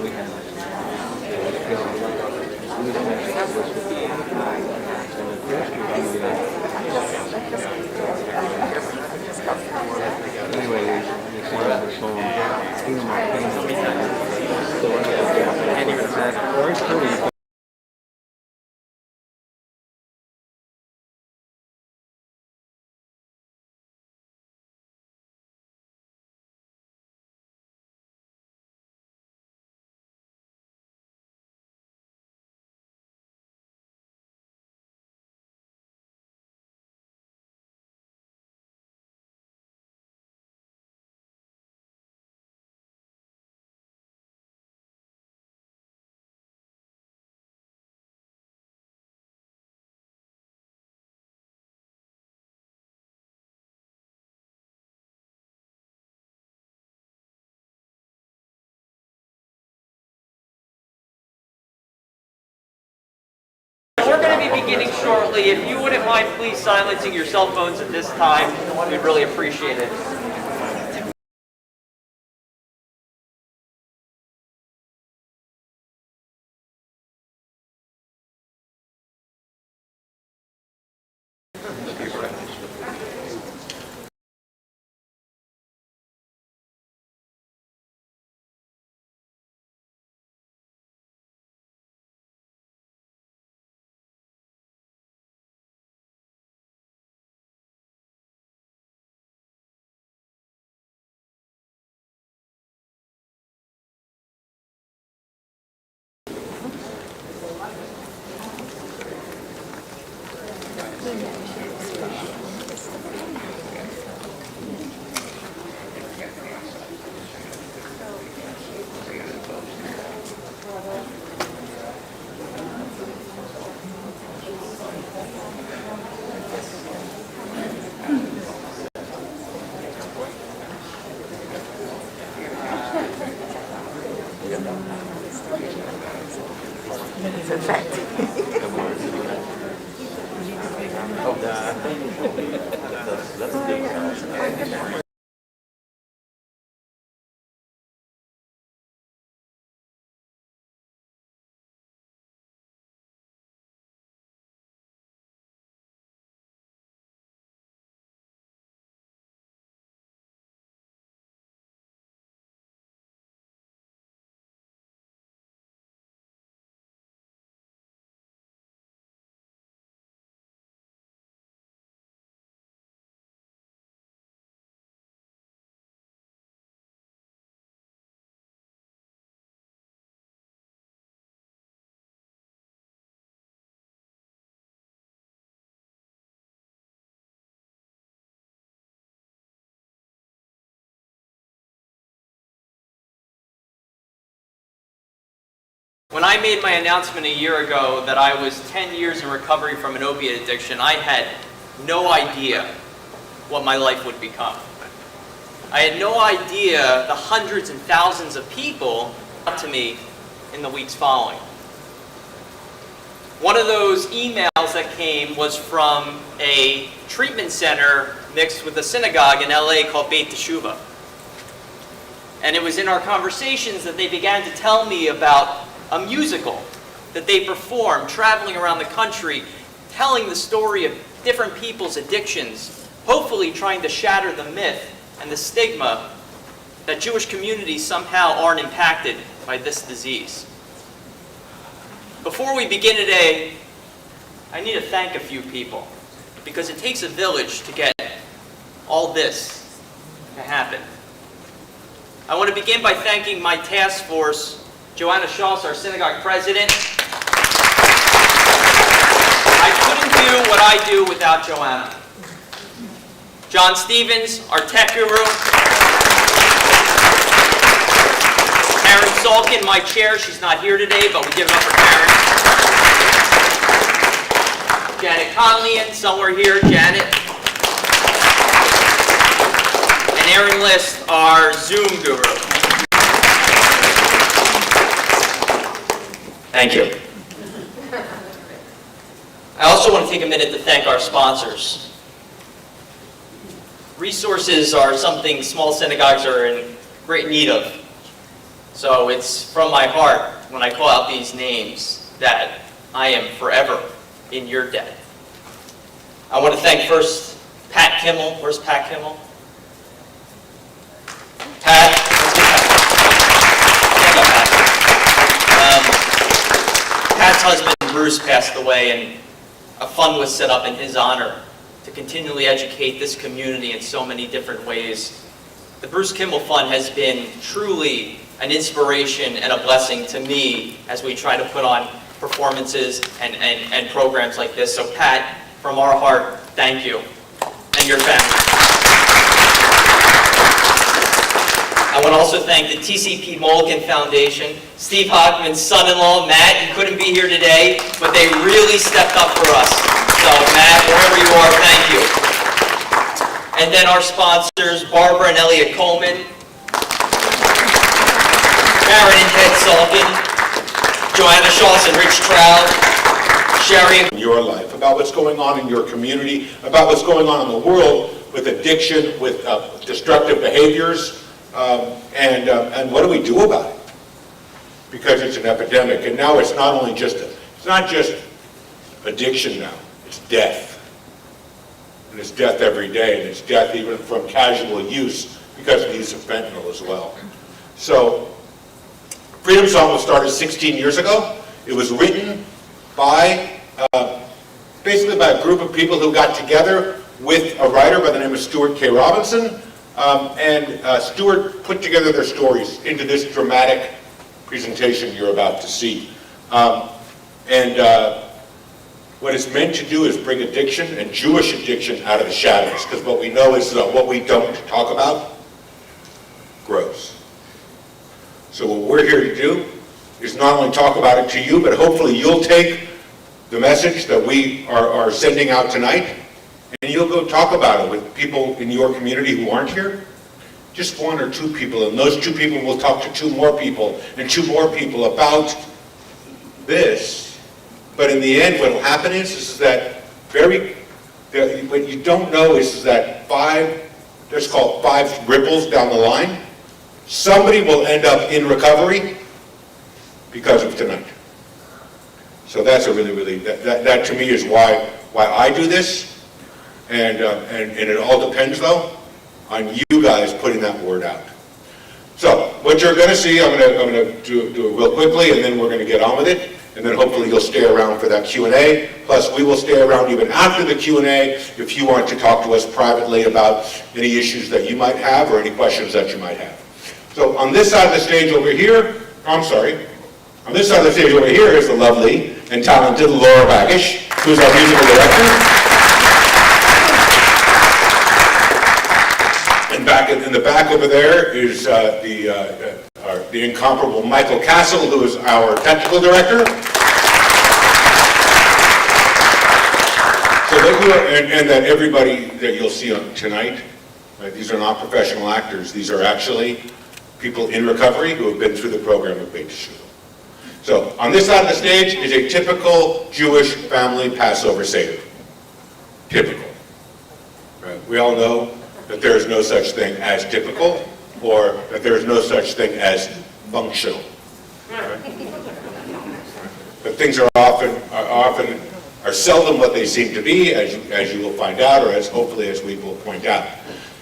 we had we was next to us with the and the first review anyway, they started the song Feel My Pain. So it's very pretty. We're going to be beginning shortly. If you wouldn't mind please silencing your cell phones at this time, we'd really appreciate it. When I made my announcement a year ago that I was 10 years in recovery from an opiate addiction, I had no idea what my life would become. I had no idea the hundreds and thousands of people up to me in the weeks following. One of those emails that came was from a treatment center mixed with a synagogue in LA called Beit Teshuvah. And it was in our conversations that they began to tell me about a musical that they performed, traveling around the country, telling the story of different people's addictions, hopefully trying to shatter the myth and the stigma that Jewish communities somehow aren't impacted by this disease. Before we begin today, I need to thank a few people, because it takes a village to get all this to happen. I want to begin by thanking my task force, Joanna Schultz, our synagogue president. I couldn't do what I do without Joanna. John Stevens, our tech guru. Karen Salkin, my chair. She's not here today, but we give it up for Karen. Janet Conley, somewhere here, Janet. And Aaron List, our Zoom guru. Thank you. I also want to take a minute to thank our sponsors. Resources are something small synagogues are in great need of. So it's from my heart when I call out these names that I am forever in your debt. I want to thank first Pat Kimmel. Where's Pat Kimmel? Pat, let's get Pat. Stand up, Pat. Pat's husband, Bruce, passed away, and a fund was set up in his honor to continually educate this community in so many different ways. The Bruce Kimmel Fund has been truly an inspiration and a blessing to me as we try to put on performances and programs like this. So Pat, from our heart, thank you, and your family. I want to also thank the TCP Mulligan Foundation, Steve Hockman's son-in-law, Matt. He couldn't be here today, but they really stepped up for us. So Matt, wherever you are, thank you. And then our sponsors, Barbara and Elliot Coleman, Karen and Ted Sullivan, Joanna Shaws and Rich Trout, Sherry and your life, about what's going on in your community, about what's going on in the world with addiction, with destructive behaviors, and what do we do about it? Because it's an epidemic, and now it's not only just it's not just addiction now, it's death. And it's death every day, and it's death even from casual use because of the use of fentanyl as well. So, Freedom Song was started 16 years ago. It was written by, basically by a group of people who got together with a writer by the name of Stuart K. Robinson, and Stuart put together their stories into this dramatic presentation you're about to see. What it's meant to do is bring addiction and Jewish addiction out of the shadows, because what we know is what we don't talk about grows. So what we're here to do is not only talk about it to you, but hopefully you'll take the message that we are sending out tonight, and you'll go talk about it with people in your community who aren't here. Just one or two people, and those two people will talk to two more people, and two more people about this. But in the end, what will happen is that what you don't know is that let's call it 5 ripples down the line, somebody will end up in recovery because of tonight. So that's a really, that to me is why I do this. And it all depends, though, on you guys putting that word out. So what you're going to see, I'm going to do it real quickly, and then we're going to get on with it. And then hopefully you'll stay around for that Q&A. Plus, we will stay around even after the Q&A if you want to talk to us privately about any issues that you might have or any questions that you might have. So on this side of the stage over here, on this side of the stage over here is the lovely and talented Laura Bagish, who's our musical director. And back in the back over there is the incomparable Michael Castle, who is our technical director. So and that everybody that you'll see tonight, right, these are not professional actors. These are actually people in recovery who have been through the program of Beit Teshuva. So on this side of the stage is a typical Jewish family Passover Seder. Typical. Right? We all know that there is no such thing as typical, or that there is no such thing as functional. Right? But things are seldom what they seem to be, as you will find out, or as hopefully as we will point out.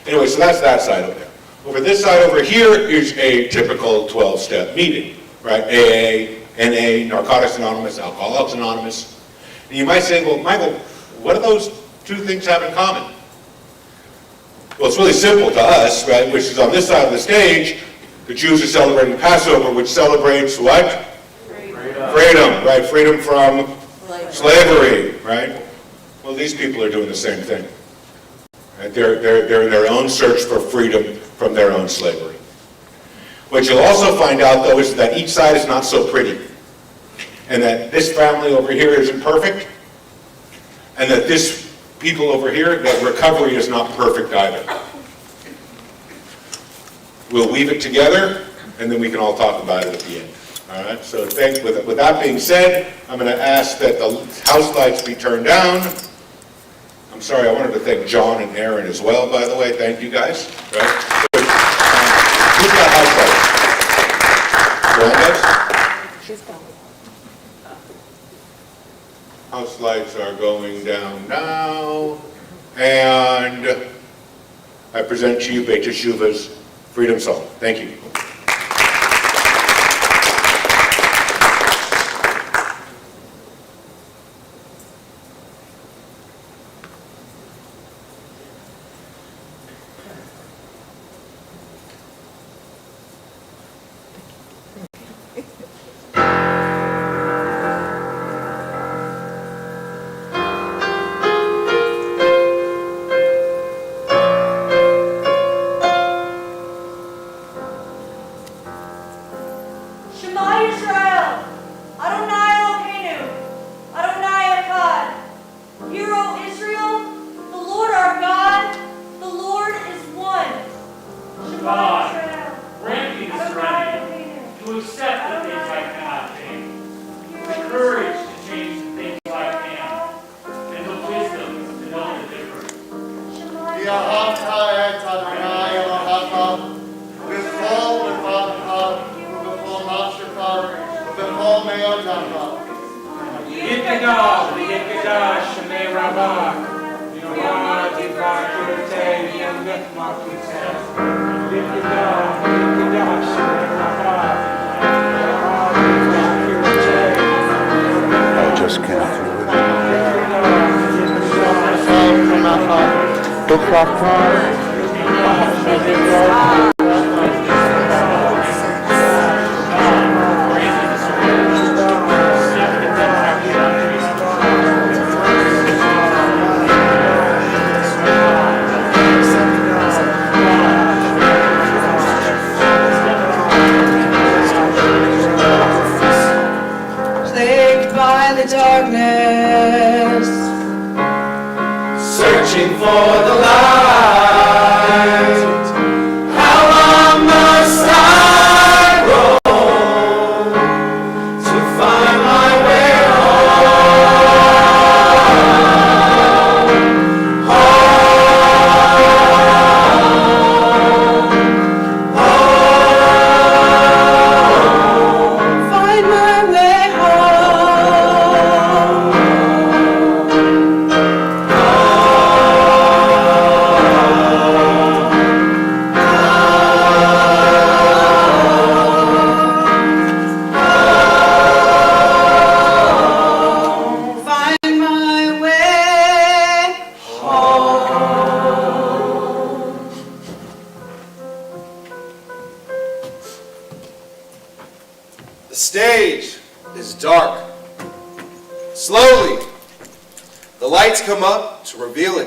Anyway, so that's that side over there. Over this side over here is a typical 12-step meeting, right? AA, NA, Narcotics Anonymous, Alcoholics Anonymous. And you might say, well, Michael, what do those two things have in common? Well, it's really simple to us, right? Which is on this side of the stage, the Jews are celebrating Passover, which celebrates what? Freedom, right? Freedom from slavery, right? Well, these people are doing the same thing. Right? They're in their own search for freedom from their own slavery. What you'll also find out, though, is that each side is not so pretty. And that this family over here isn't perfect. And that this people over here, that recovery is not perfect either. We'll weave it together, and then we can all talk about it at the end. All right, so with that being said, I'm going to ask that the house lights be turned down. I'm sorry, I wanted to thank John and Aaron as well, by the way. Thank you guys. Right? Who's got house lights? joined us. House lights are going down now. And I present to you Beit Teshuva's Freedom Song. Thank you.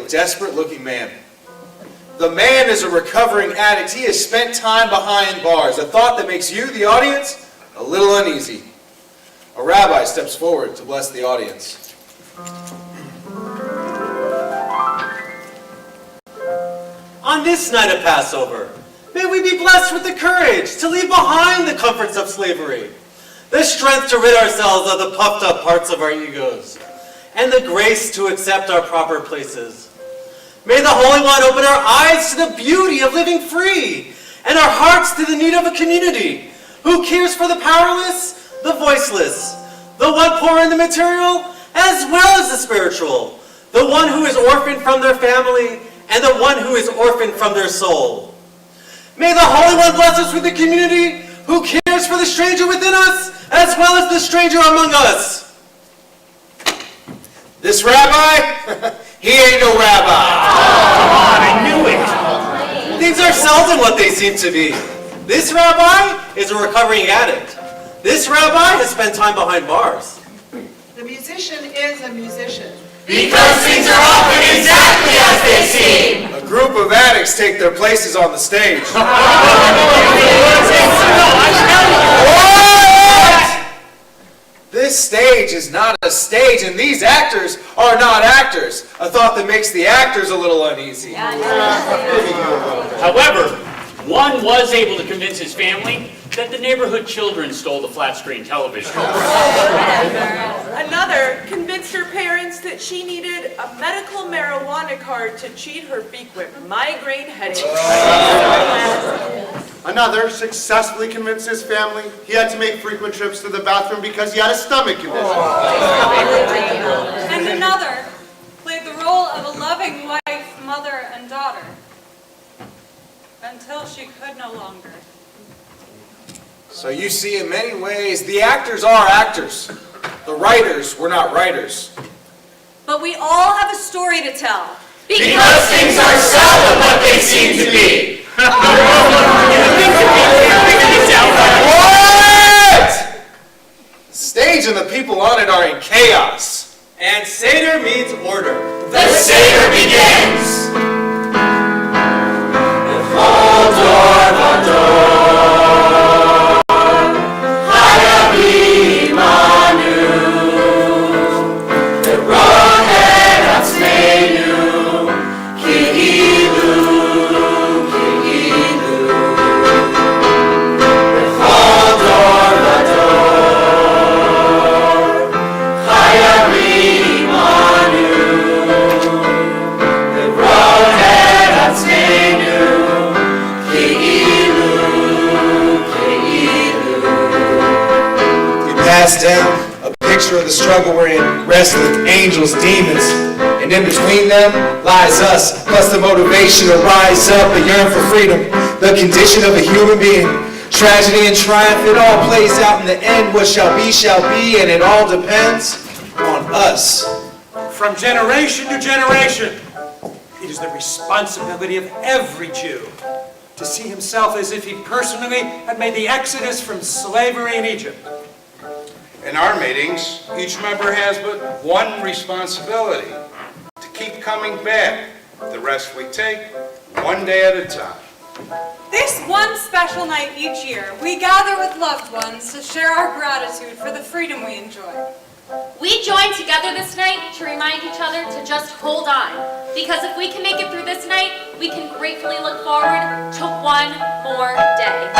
Desperate-looking man. The man is a recovering addict. He has spent time behind bars, a thought that makes you, the audience, a little uneasy. A rabbi steps forward to bless the audience. On this night of Passover, may we be blessed with the courage to leave behind the comforts of slavery, the strength to rid ourselves of the puffed up parts of our egos, and the grace to accept our proper places. May the Holy One open our eyes to the beauty of living free and our hearts to the need of a community who cares for the powerless, the voiceless, the one poor in the material as well as the spiritual, the one who is orphaned from their family and the one who is orphaned from their soul. May the Holy One bless us with a community who cares for the stranger within us as well as the stranger among us. This rabbi, he ain't no rabbi. Come on, I knew it. Things are seldom what they seem to be. This rabbi is a recovering addict. This rabbi has spent time behind bars. The musician is a musician. Because things are often exactly as they seem. A group of addicts take their places on the stage. This stage is not a stage, and these actors are not actors. A thought that makes the actors a little uneasy. However, one was able to convince his family that the neighborhood children stole the flat-screen television. Another convinced her parents that she needed a medical marijuana card to treat her frequent migraine headaches. Another successfully convinced his family he had to make frequent trips to the bathroom because he had a stomach condition. And another played the role of a loving wife, mother, and daughter until she could no longer. So you see, in many ways, the actors are actors. The writers were not writers. But we all have a story to tell. Because things are seldom what they seem to be. What? The stage and the people on it are in chaos. And Seder means order. The Seder begins. Down a picture of the struggle we're in, wrestling angels, demons, and in between them lies us, plus the motivation to rise up and yearn for freedom, the condition of a human being. Tragedy and triumph, it all plays out in the end. What shall be, and it all depends on us. From generation to generation, it is the responsibility of every Jew to see himself as if he personally had made the exodus from slavery in Egypt. In our meetings, each member has but one responsibility, to keep coming back. The rest we take one day at a time. This one special night each year, we gather with loved ones to share our gratitude for the freedom we enjoy. We join together this night to remind each other to just hold on, because if we can make it through this night, we can gratefully look forward to one more day.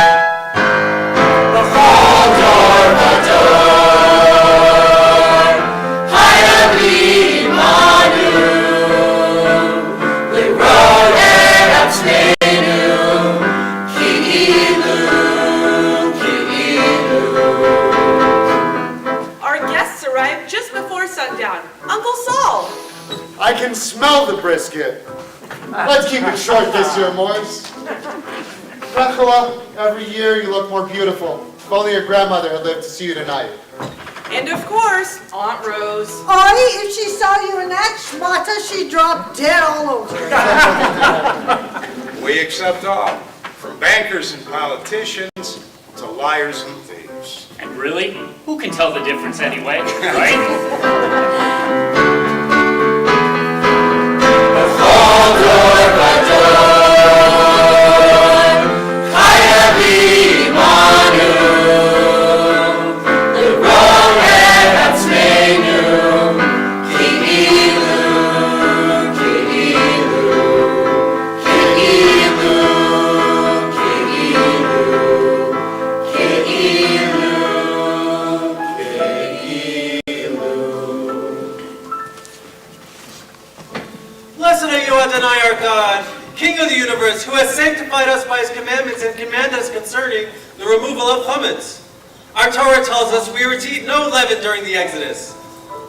Our guests arrived just before sundown. Uncle Saul. I can smell the brisket. Let's keep it short this year, Morris. Rachela, every year you look more beautiful. If only your grandmother had lived to see you tonight. And of course, Aunt Rose. Aye, if she saw you in that schmata, she'd drop dead all over. We accept all, from bankers and politicians to liars and thieves. And really, who can tell the difference anyway, right? Blessed are you, Adonai, our God, King of the universe, who has sanctified us by his commandments and commanded us concerning the removal of chametz. Our Torah tells us we were to eat no leaven during the Exodus.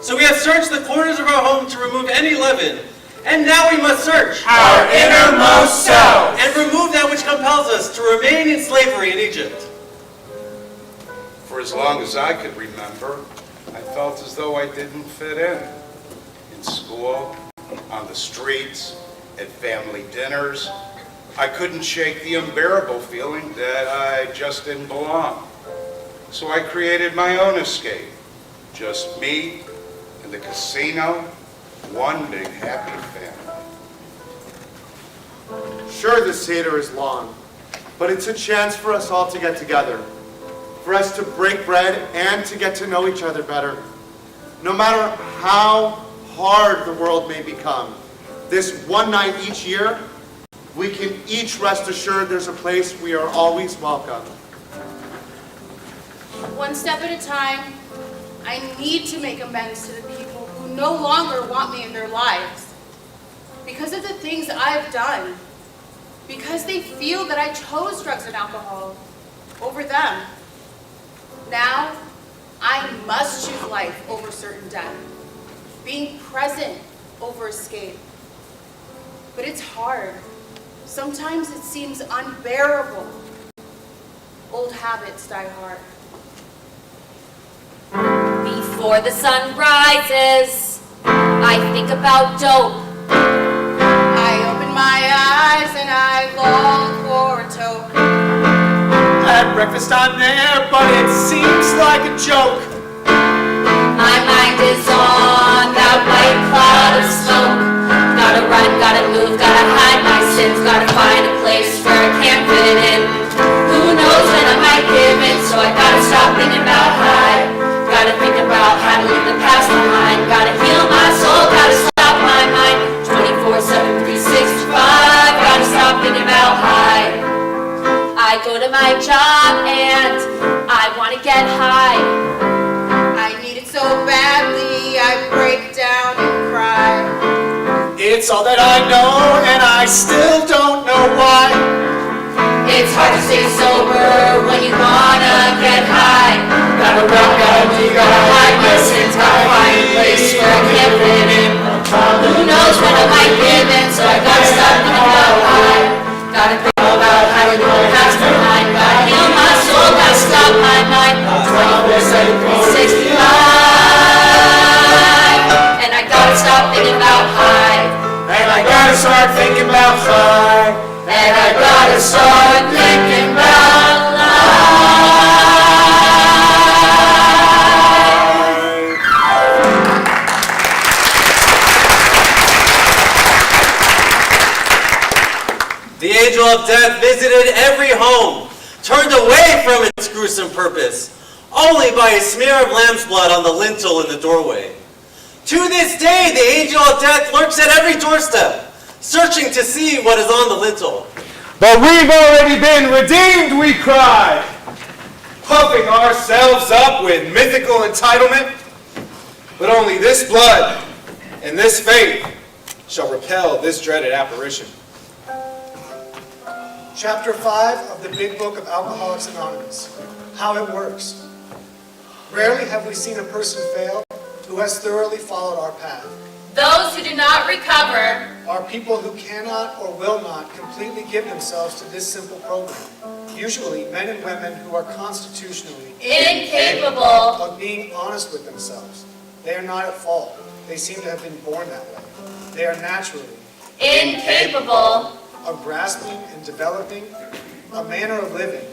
So we have searched the corners of our home to remove any leaven. And now we must search our innermost selves and remove that which compels us to remain in slavery in Egypt. For as long as I could remember, I felt as though I didn't fit in school, on the streets, at family dinners. I couldn't shake the unbearable feeling that I just didn't belong. So I created my own escape. Just me and the casino, one big happy family. Sure, the Seder is long, but it's a chance for us all to get together, for us to break bread and to get to know each other better. No matter how hard the world may become, this one night each year, we can each rest assured there's a place we are always welcome. One step at a time, I need to make amends to the people who no longer want me in their lives because of the things I've done. because they feel that I chose drugs and alcohol over them. Now, I must choose life over certain death, being present over escape. But it's hard. Sometimes it seems unbearable. Old habits die hard. Before the sun rises, I think about dope. I open my eyes and I long for a toke. At breakfast I'm there, but it seems like a joke. My mind is on that white cloud of smoke. Gotta run, gotta move, gotta hide my sins. Gotta find a place where I can't fit in. Who knows when I might give in, so I gotta stop thinking about high. Gotta think about how to leave the past behind. Gotta heal my soul, gotta stop my mind. 24/7, 365, gotta stop thinking about high. I go to my job and I wanna get high. I need it so badly, I break down and cry. It's all that I know, and I still don't know why. It's hard to stay sober when you wanna get high. Gotta run, gotta move, gotta hide my sins. Gotta find a place where I can't fit in. Who knows when I might give in, so I gotta stop thinking about high. Gotta think about how to leave the past behind. Gotta heal my soul, gotta stop my mind. 24/7, 365. And I gotta stop thinking about high. And I gotta start thinking about high. And I gotta start thinking about The angel of death visited every home, turned away from its gruesome purpose, only by a smear of lamb's blood on the lintel in the doorway. To this day, the angel of death lurks at every doorstep, searching to see what is on the lintel. But we've already been redeemed, we cry, puffing ourselves up with mythical entitlement. But only this blood and this faith shall repel this dreaded apparition. Chapter 5 of the Big Book of Alcoholics Anonymous. How it works. Rarely have we seen a person fail who has thoroughly followed our path. those who do not recover are people who cannot or will not completely give themselves to this simple program. Usually men and women who are constitutionally incapable of being honest with themselves. They are not at fault. They seem to have been born that way. They are naturally incapable of grasping and developing a manner of living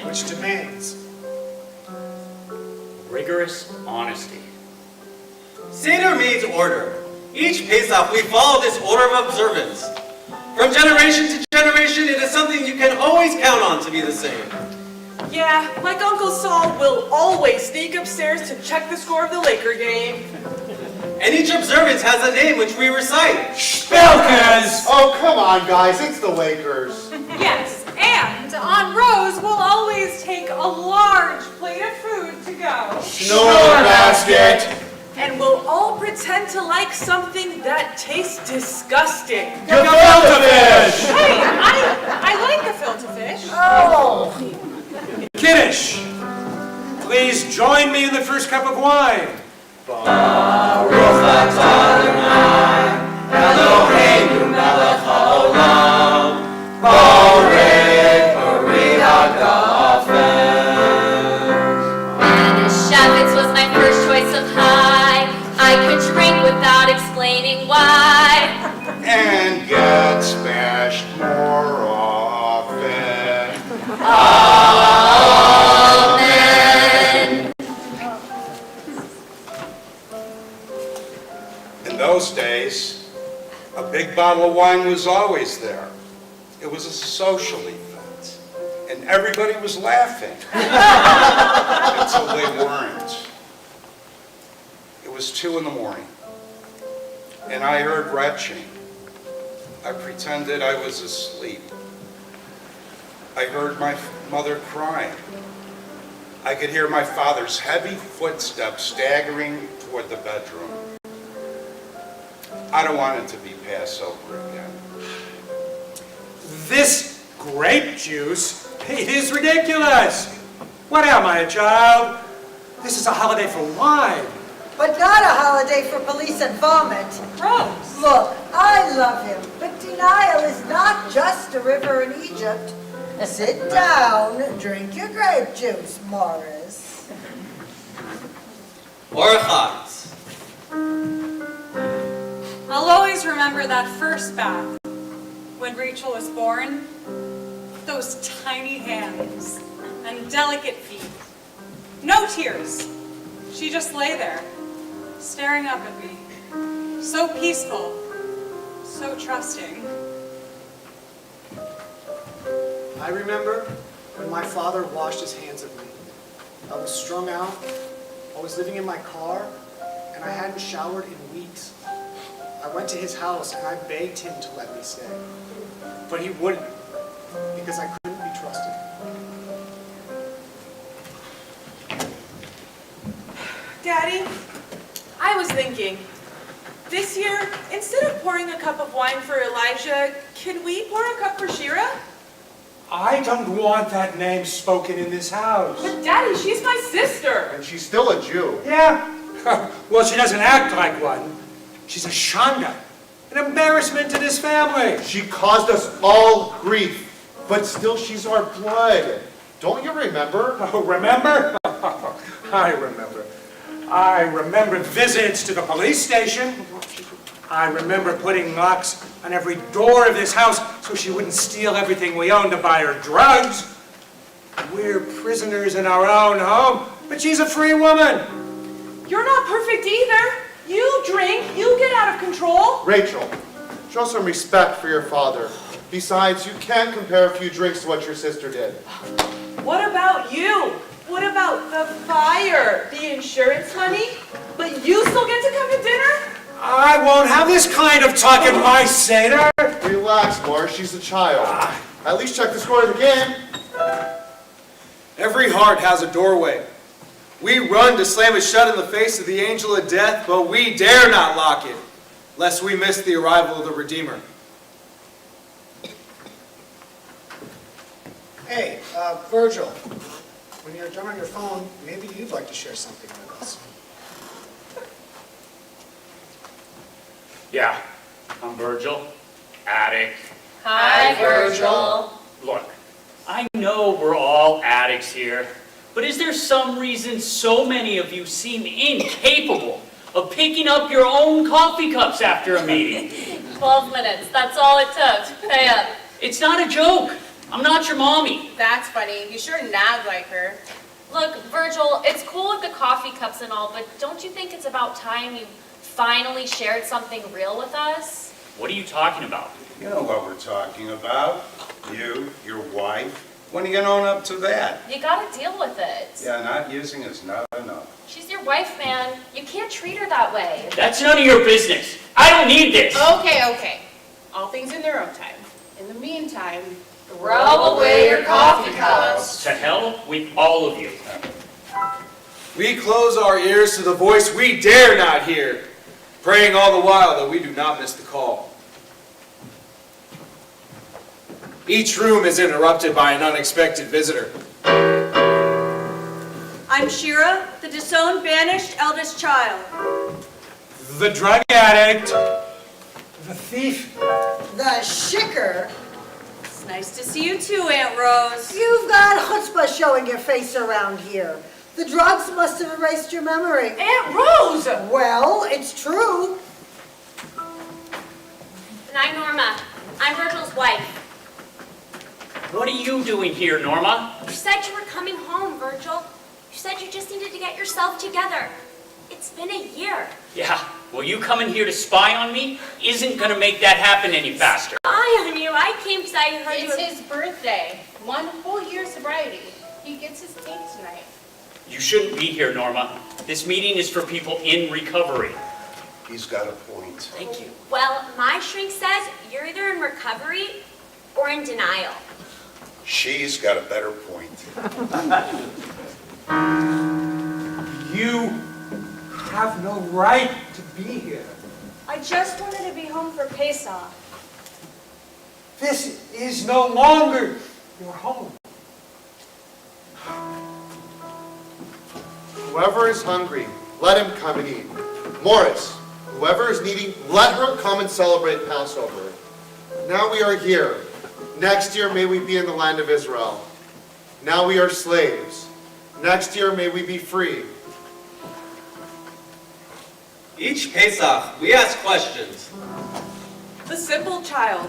which demands rigorous honesty. Seder means order. Each Pesach we follow this order of observance. From generation to generation, it is something you can always count on to be the same. Yeah, like Uncle Saul will always sneak upstairs to check the score of the Laker game. And each observance has a name which we recite. Spelkas! Oh, come on, guys. It's the Lakers. Yes, and on Rose, we'll always take a large plate of food to go. Snore basket! And we'll all pretend to like something that tastes disgusting. Gefilte fish! Hey, I like gefilte fish. Oh! Kiddush! Please join me in the first cup of wine. Baruch Adonai, Eloheinu melech haolam, borei pari hagafen. And Shavitz was my first choice of high. I could drink without explaining why. And get smashed more often. Amen. In those days, a big bottle of wine was always there. It was a social event, and everybody was laughing until they weren't. It was 2 in the morning, and I heard retching. I pretended I was asleep. I heard my mother crying. I could hear my father's heavy footsteps staggering toward the bedroom. I don't want it to be Passover again. This grape juice, it is ridiculous. What am I, a child? This is a holiday for wine. But not a holiday for police and vomit. Rose! Look, I love him, but denial is not just a river in Egypt. Sit down, drink your grape juice, Morris. Orchard. I'll always remember that first bath when Rachel was born. Those tiny hands and delicate feet. No tears. She just lay there, staring up at me. So peaceful, so trusting. I remember when my father washed his hands of me. I was strung out, I was living in my car, and I hadn't showered in weeks. I went to his house and I begged him to let me stay. But he wouldn't, because I couldn't be trusted. Daddy, I was thinking, this year, instead of pouring a cup of wine for Elijah, can we pour a cup for Shira? I don't want that name spoken in this house. But Daddy, she's my sister. And she's still a Jew. Yeah. Well, she doesn't act like one. She's a Shanda, an embarrassment to this family. She caused us all grief, but still she's our blood. Don't you remember? Oh, remember? I remember. I remember visits to the police station. I remember putting locks on every door of this house so she wouldn't steal everything we owned to buy her drugs. We're prisoners in our own home, but she's a free woman. You're not perfect either. You drink, you get out of control. Rachel, show some respect for your father. Besides, you can't compare a few drinks to what your sister did. What about you? What about the fire, the insurance money? But you still get to come to dinner? I won't have this kind of talk in my Seder. Relax, Morris, she's a child. At least check the score of the game. Every heart has a doorway. We run to slam it shut in the face of the angel of death, but we dare not lock it, lest we miss the arrival of the Redeemer. Hey, Virgil, when you're done on your phone, maybe you'd like to share something with us. Yeah, I'm Virgil, addict. Hi, Virgil. Look, I know we're all addicts here, but is there some reason so many of you seem incapable of picking up your own coffee cups after a meeting? 12 minutes, that's all it took. Pay up. It's not a joke. I'm not your mommy. That's funny. You sure nag like her. Look, Virgil, it's cool with the coffee cups and all, but don't you think it's about time you finally shared something real with us? What are you talking about? You know what we're talking about. You, your wife. When are you going to own up to that? You gotta deal with it. Yeah, not using is not enough. She's your wife, man. You can't treat her that way. That's none of your business. I don't need this. Okay. All things in their own time. In the meantime, throw away your coffee cups. To hell with all of you. We close our ears to the voice we dare not hear, praying all the while that we do not miss the call. Each room is interrupted by an unexpected visitor. I'm Shira, the disowned, banished eldest child. The drug addict. The thief. The shicker. It's nice to see you too, Aunt Rose. You've got chutzpah showing your face around here. The drugs must have erased your memory. Aunt Rose! Well, it's true. And I'm Norma. I'm Virgil's wife. What are you doing here, Norma? You said you were coming home, Virgil. You said you just needed to get yourself together. It's been a year. Yeah, well, you coming here to spy on me isn't gonna make that happen any faster. Spy on you. I came because I heard It's you. his birthday. 1 whole year sobriety. He gets his tape tonight. You shouldn't be here, Norma. This meeting is for people in recovery. He's got a point. Thank you. Well, my shrink says you're either in recovery or in denial. She's got a better point. You have no right to be here. I just wanted to be home for Pesach. This is no longer your home. Whoever is hungry, let him come and eat. Morris, whoever is needy, let her come and celebrate Passover. Now we are here. Next year may we be in the land of Israel. Now we are slaves. Next year may we be free. Each Pesach, we ask questions. The simple child,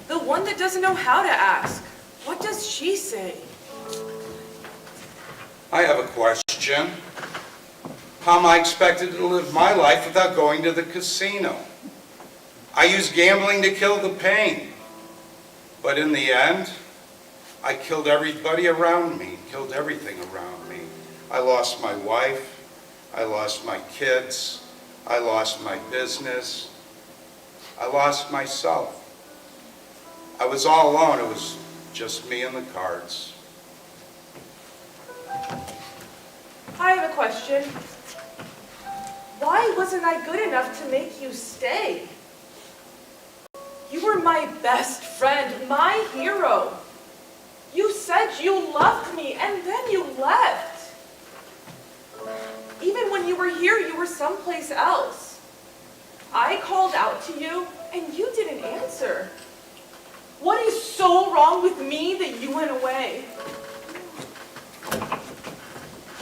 the one that doesn't know how to ask. What does she say? I have a question. How am I expected to live my life without going to the casino? I use gambling to kill the pain. But in the end, I killed everybody around me, killed everything around me. I lost my wife, I lost my kids, I lost my business, I lost myself. I was all alone, it was just me and the cards. I have a question. Why wasn't I good enough to make you stay? You were my best friend, my hero. You said you loved me, and then you left. Even when you were here, you were someplace else. I called out to you, and you didn't answer. What is so wrong with me that you went away?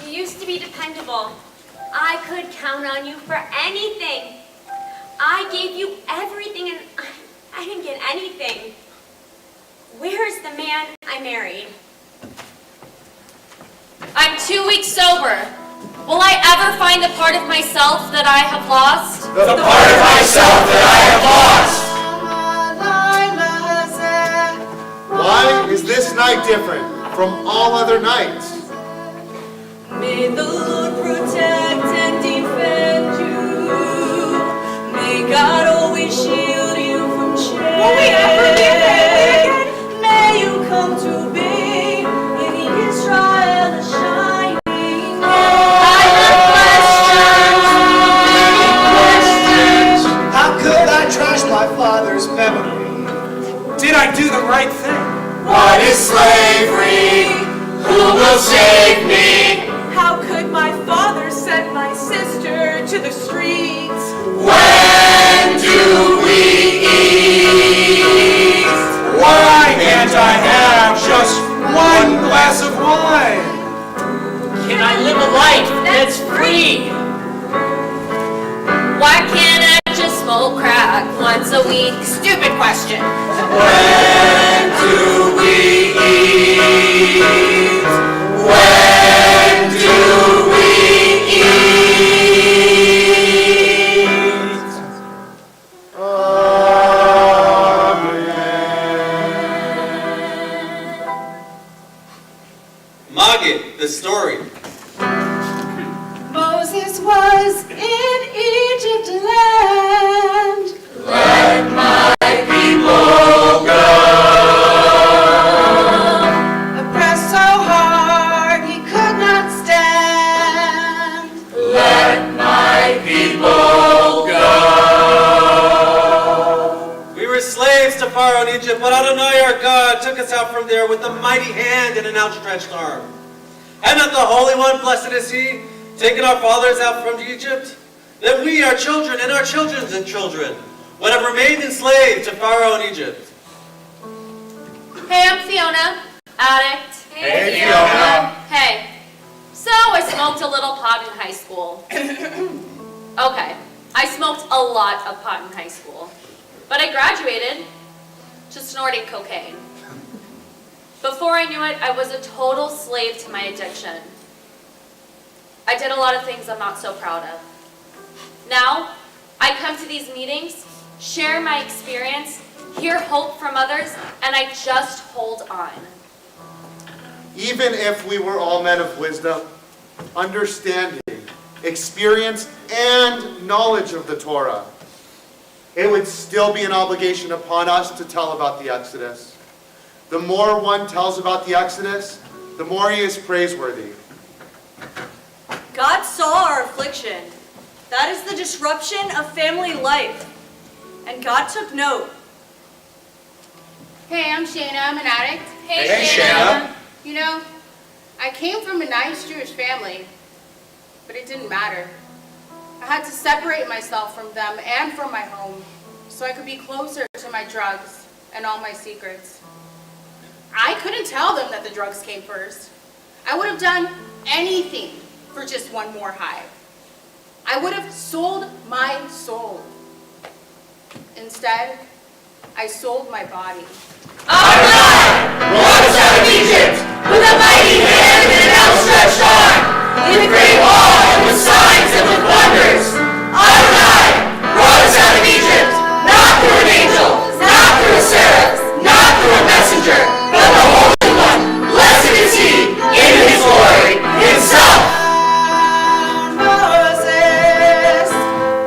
You used to be dependable. I could count on you for anything. I gave you everything and I didn't get anything. Where's the man I married? I'm 2 weeks sober. Will I ever find the part of myself that I have lost? The part of myself that I have lost. Why is this night different from all other nights? May the Lord protect and defend you. May God always shield you from shame. Will we ever be family again? May you come to be in Israel a shining I have questions. How could I trash my father's memory? Did I do the right thing? What is slavery? Who will save me? How could my father send my sister to the streets? When do we eat? Why can't I have just one glass of wine? Can I live a life that's free? Why can't I just smoke crack once a week? Stupid question. When do we eat? When do we eat? Maggid, the story. Moses was in Egypt land. Let my people go. Oppressed so hard he could not stand. Let my people go. We were slaves to Pharaoh in Egypt, but Adonai our God took us out from there with a mighty hand and an outstretched arm. Had not the Holy One, blessed is He, taken our fathers out from Egypt? Then we, our children, and our children's children, would have remained enslaved to Pharaoh in Egypt. Hey, I'm Fiona, addict. Hey, Fiona. Hey, so I smoked a little pot in high school. Okay, I smoked a lot of pot in high school, but I graduated to snorting cocaine. Before I knew it, I was a total slave to my addiction. I did a lot of things I'm not so proud of. Now, I come to these meetings, share my experience, hear hope from others, and I just hold on. Even if we were all men of wisdom, understanding, experience, and knowledge of the Torah, it would still be an obligation upon us to tell about the Exodus. The more one tells about the Exodus, the more he is praiseworthy. God saw our affliction. That is the disruption of family life. And God took note. Hey, I'm Shayna. I'm an addict. Hey, Shayna. You know, I came from a nice Jewish family, but it didn't matter. I had to separate myself from them and from my home so I could be closer to my drugs and all my secrets. I couldn't tell them that the drugs came first. I would have done anything for just one more high. I would have sold my soul. Instead, I sold my body. Our God brought us out of Egypt with a mighty hand and an outstretched arm, with great awe and with signs and with wonders. Our God brought us out of Egypt, not through an angel, not through a seraph, not through a messenger, but the Holy One. Blessed is He in His glory Himself. Moses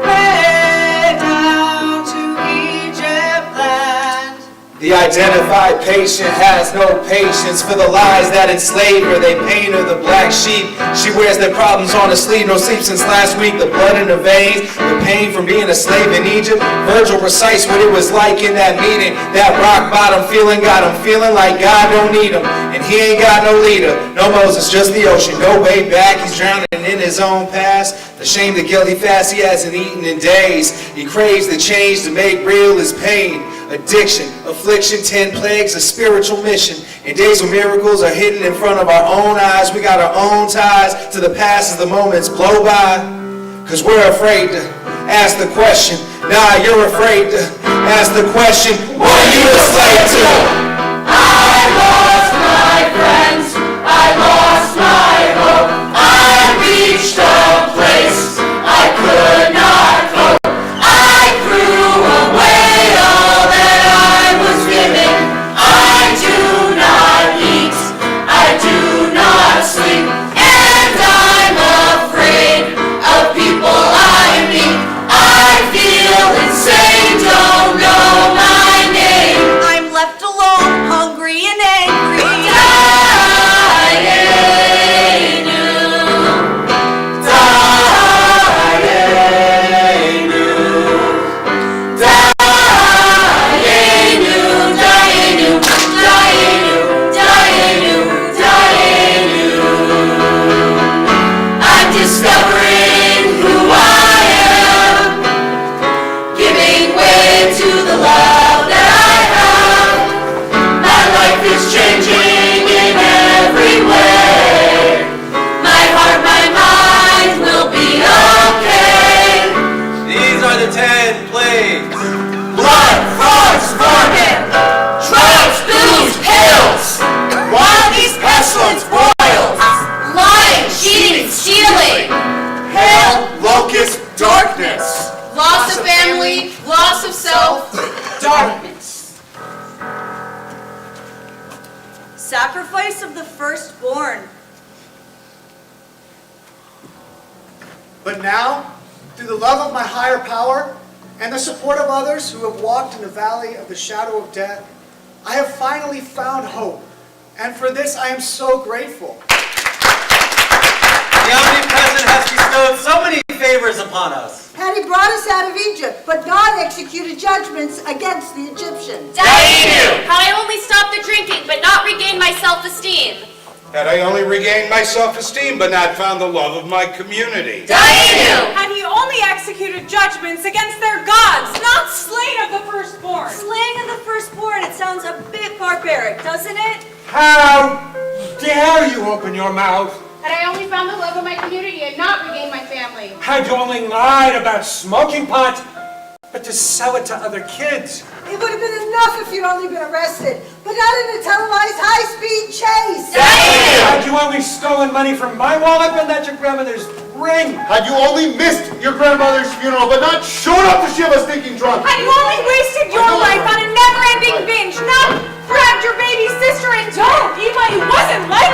went down to Egypt land. The identified patient has no patience for the lies that enslave her. They paint her the black sheep. She wears their problems on her sleeve. No sleep since last week. The blood in her veins, the pain from being a slave in Egypt. Virgil recites what it was like in that meeting. That rock bottom feeling got him feeling like God don't need him. And he ain't got no leader. No Moses, just the ocean. No way back. He's drowning in his own past. The shame, the guilty fast he hasn't eaten in days. He craves the change to make real his pain. Addiction, affliction, 10 plagues, a spiritual mission. In days when miracles are hidden in front of our own eyes, we got our own ties to the past as the moments blow by. Cause we're afraid to ask the question. Nah, you're afraid to ask the question. What are you a slave to? I lost my friends, I lost my hope, I reached a place I could not cope. I threw away all that I was given. I do not eat, I do not sleep, and I'm afraid of people I meet. I feel insane, don't know my name. I'm left alone, hungry and angry. I'm discovering who I am, giving way to the love that I have. My life is changing in every way. My heart, my mind will be okay. These are the 10 plagues. Blood, frogs, vermin, droughts, billows, hails, wild beasts, pestilence, boils, lying, cheating, stealing, hail, Locust, darkness. Loss of family, loss of self, darkness. Sacrifice of the firstborn. But now, through the love of my higher power and the support of others who have walked in the valley of the shadow of death, I have finally found hope. And for this I am so grateful. The Omnipresent has bestowed so many favors upon us. Had he brought us out of Egypt, but not executed judgments against the Egyptians. Dainu! Had I only stopped the drinking, but not regained my self-esteem. Had I only regained my self-esteem but not found the love of my community. Dainu! Had he only executed judgments against their gods, not slain of the firstborn. Slaying of the firstborn, it sounds a bit barbaric, doesn't it? How dare you open your mouth? Had I only found the love of my community and not regained my family. Had you only lied about smoking pot, but to sell it to other kids? It would have been enough if you'd only been arrested, but not in a televised high-speed chase. Had you only stolen money from my wallet, but not your grandmother's ring? Had you only missed your grandmother's funeral, but not shown up to Shiva stinking drunk? Had you only wasted your life on a never-ending binge, not grabbed your baby sister and don't. Eva, it wasn't like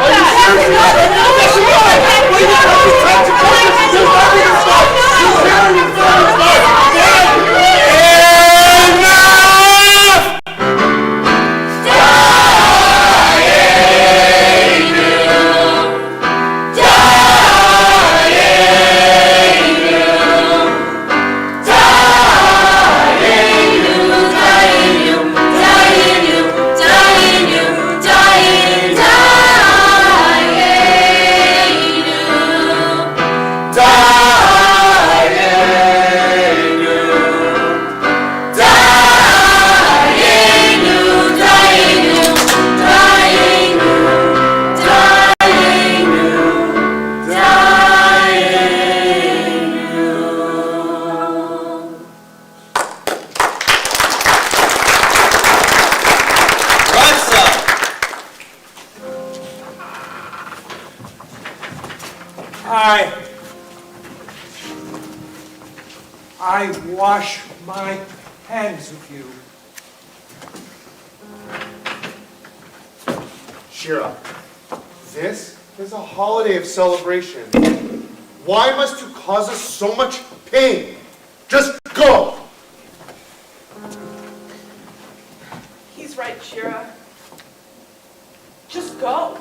I wash my hands of you. Shira, this is a holiday of celebration. Why must you cause us so much pain? Just go! He's right, Shira. Just go.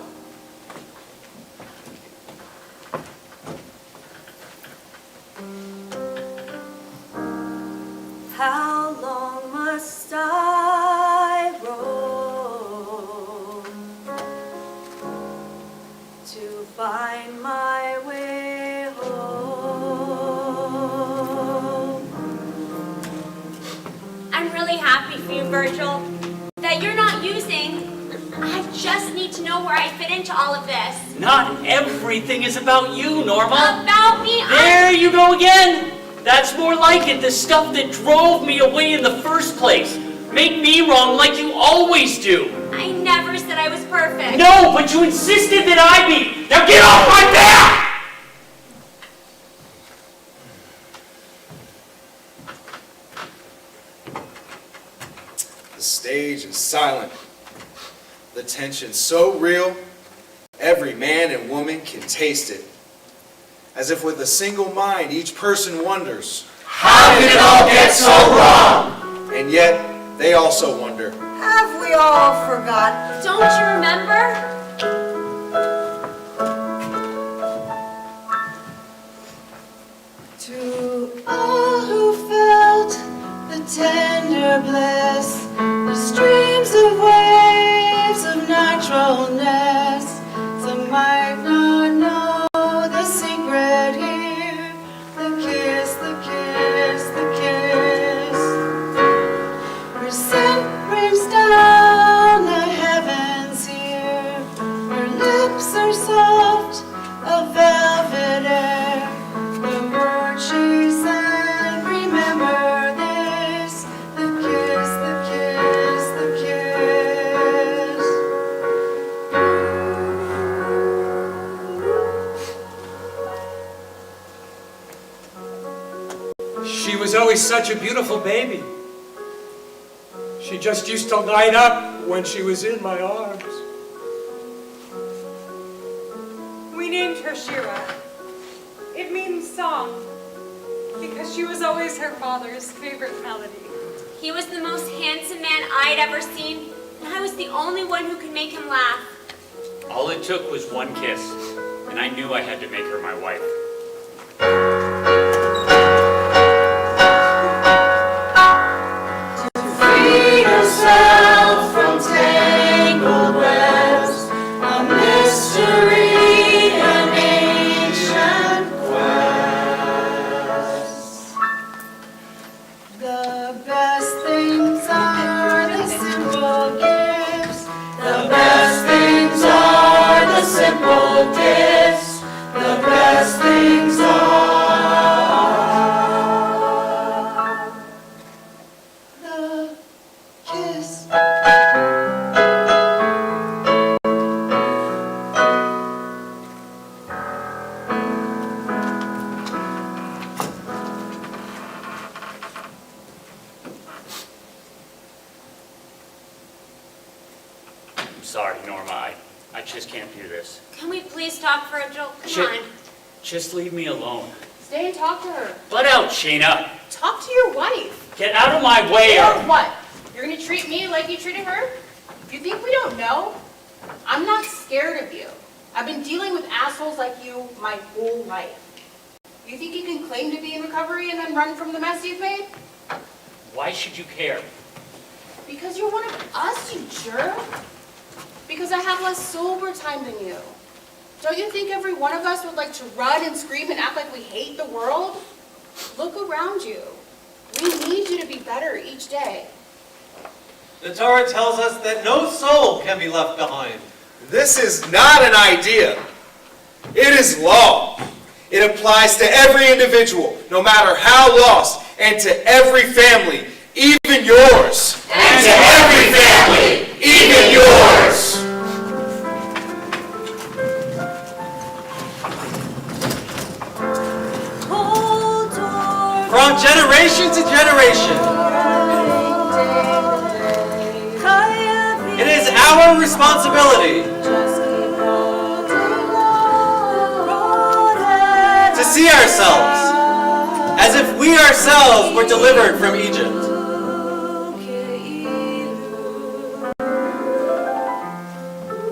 How long must I roam to find my way home? I'm really happy for you, Virgil, that you're not using. I just need to know where I fit into all of this. Not everything is about you, Norma. About me? There you go again. That's more like it, the stuff that drove me away in the first place. Make me wrong like you always do. I never said I was perfect. No, but you insisted that I be. Now get off my back! The stage is silent. The tension so real, every man and woman can taste it. As if with a single mind, each person wonders, How did it all get so wrong? And yet, they also wonder, Have we all forgotten? Don't you remember? To all who felt the tender bliss, the streams of waves of naturalness, some might not know the secret here, the kiss, the kiss, the kiss. Her scent rains down the heavens here, her lips are soft, a velvet air. The word she said, remember this, the kiss, the kiss, the kiss. She was always such a beautiful baby. She just used to light up when she was in my arms. We named her Shira. It means song, because she was always her father's favorite melody. He was the most handsome man I'd ever seen, and I was the only one who could make him laugh. All it took was one kiss, and I knew I had to make her my wife. Free yourself from tangled webs, a mystery, an ancient quest. The best things are the simple gifts. The best things are the simple gifts. The best things are the kiss. I'm sorry, Norma. I just can't do this. Can we please talk, Virgil? Come on. Just leave me alone. Stay and talk to her. Butt out, Shayna. Talk to your wife. Get out of my way. Or what? You're gonna treat me like you treated her? You think we don't know? I'm not scared of you. I've been dealing with assholes like you my whole life. You think you can claim to be in recovery and then run from the mess you've made? Why should you care? Because you're one of us, you jerk. Because I have less sober time than you. Don't you think every one of us would like to run and scream and act like we hate the world? Look around you. We need you to be better each day. The Torah tells us that no soul can be left behind. this is not an idea. It is law. It applies to every individual, no matter how lost, and to every family, even yours. And to every family, even yours. generation to generation. It is our responsibility to see ourselves as if we ourselves were delivered from Egypt.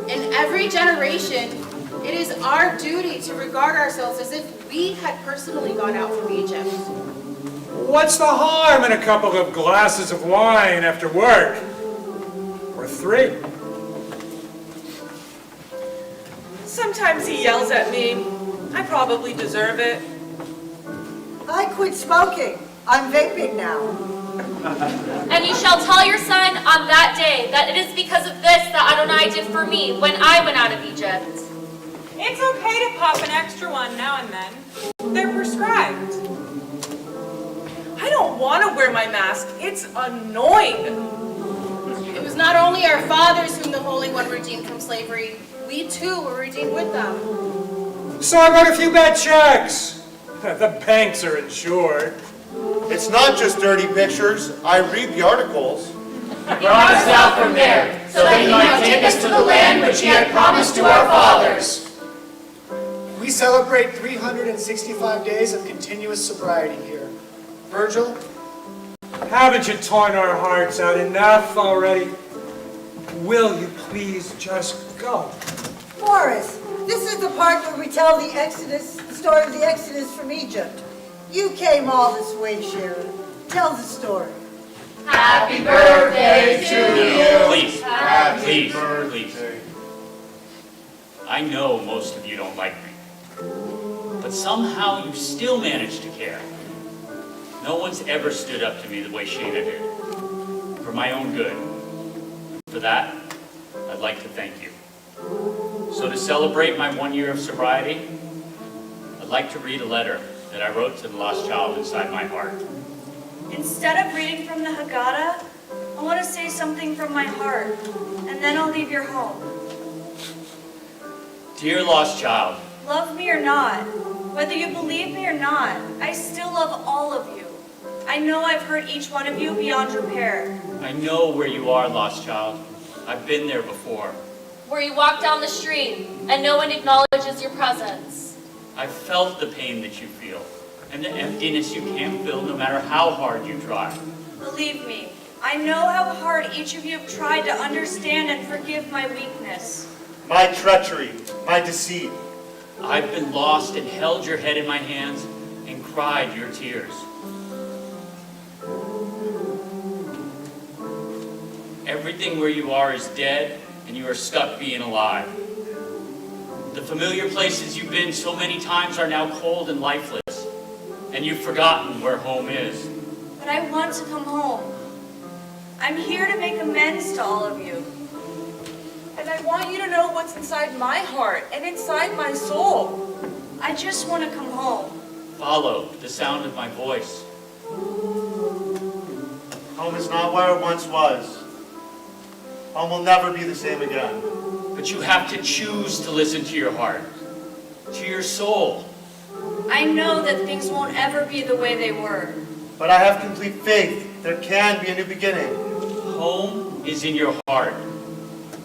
In every generation, it is our duty to regard ourselves as if we had personally gone out from Egypt. What's the harm in a couple of glasses of wine after work? Or 3? Sometimes he yells at me. I probably deserve it. I quit smoking. I'm vaping now. And you shall tell your son on that day that it is because of this that Adonai did for me when I went out of Egypt. It's okay to pop an extra one now and then. They're prescribed. I don't want to wear my mask. It's annoying. It was not only our fathers whom the Holy One redeemed from slavery, we too were redeemed with them. So I wrote a few bad checks. The banks are insured. It's not just dirty pictures. I read the articles. He brought us out from there, so that he might take us to the land which he had promised to our fathers. We celebrate 365 days of continuous sobriety here. Virgil? Haven't you torn our hearts out enough already? Will you please just go? Morris, this is the part where we tell the story of the Exodus from Egypt. You came all this way, Sharon. Tell the story. Happy birthday to you. Please, Happy please, birthday. please. I know most of you don't like me, but somehow you still manage to care. No one's ever stood up to me the way Shana did, for my own good. For that, I'd like to thank you. So to celebrate my 1 year of sobriety, I'd like to read a letter that I wrote to the lost child inside my heart. Instead of reading from the Haggadah, I want to say something from my heart, and then I'll leave your home. Dear lost child, Love me or not, whether you believe me or not, I still love all of you. I know I've hurt each one of you beyond repair. I know where you are, lost child. I've been there before. Where you walk down the street and no one acknowledges your presence. I've felt the pain that you feel, and the emptiness you can't fill no matter how hard you try. Believe me, I know how hard each of you have tried to understand and forgive my weakness. My treachery, my deceit. I've been lost and held your head in my hands and cried your tears. Everything where you are is dead, and you are stuck being alive. The familiar places you've been so many times are now cold and lifeless, and you've forgotten where home is. But I want to come home. I'm here to make amends to all of you. And I want you to know what's inside my heart and inside my soul. I just want to come home. Follow the sound of my voice. Home is not where it once was. Home will never be the same again. But you have to choose to listen to your heart, to your soul. I know that things won't ever be the way they were. But I have complete faith there can be a new beginning. Home is in your heart.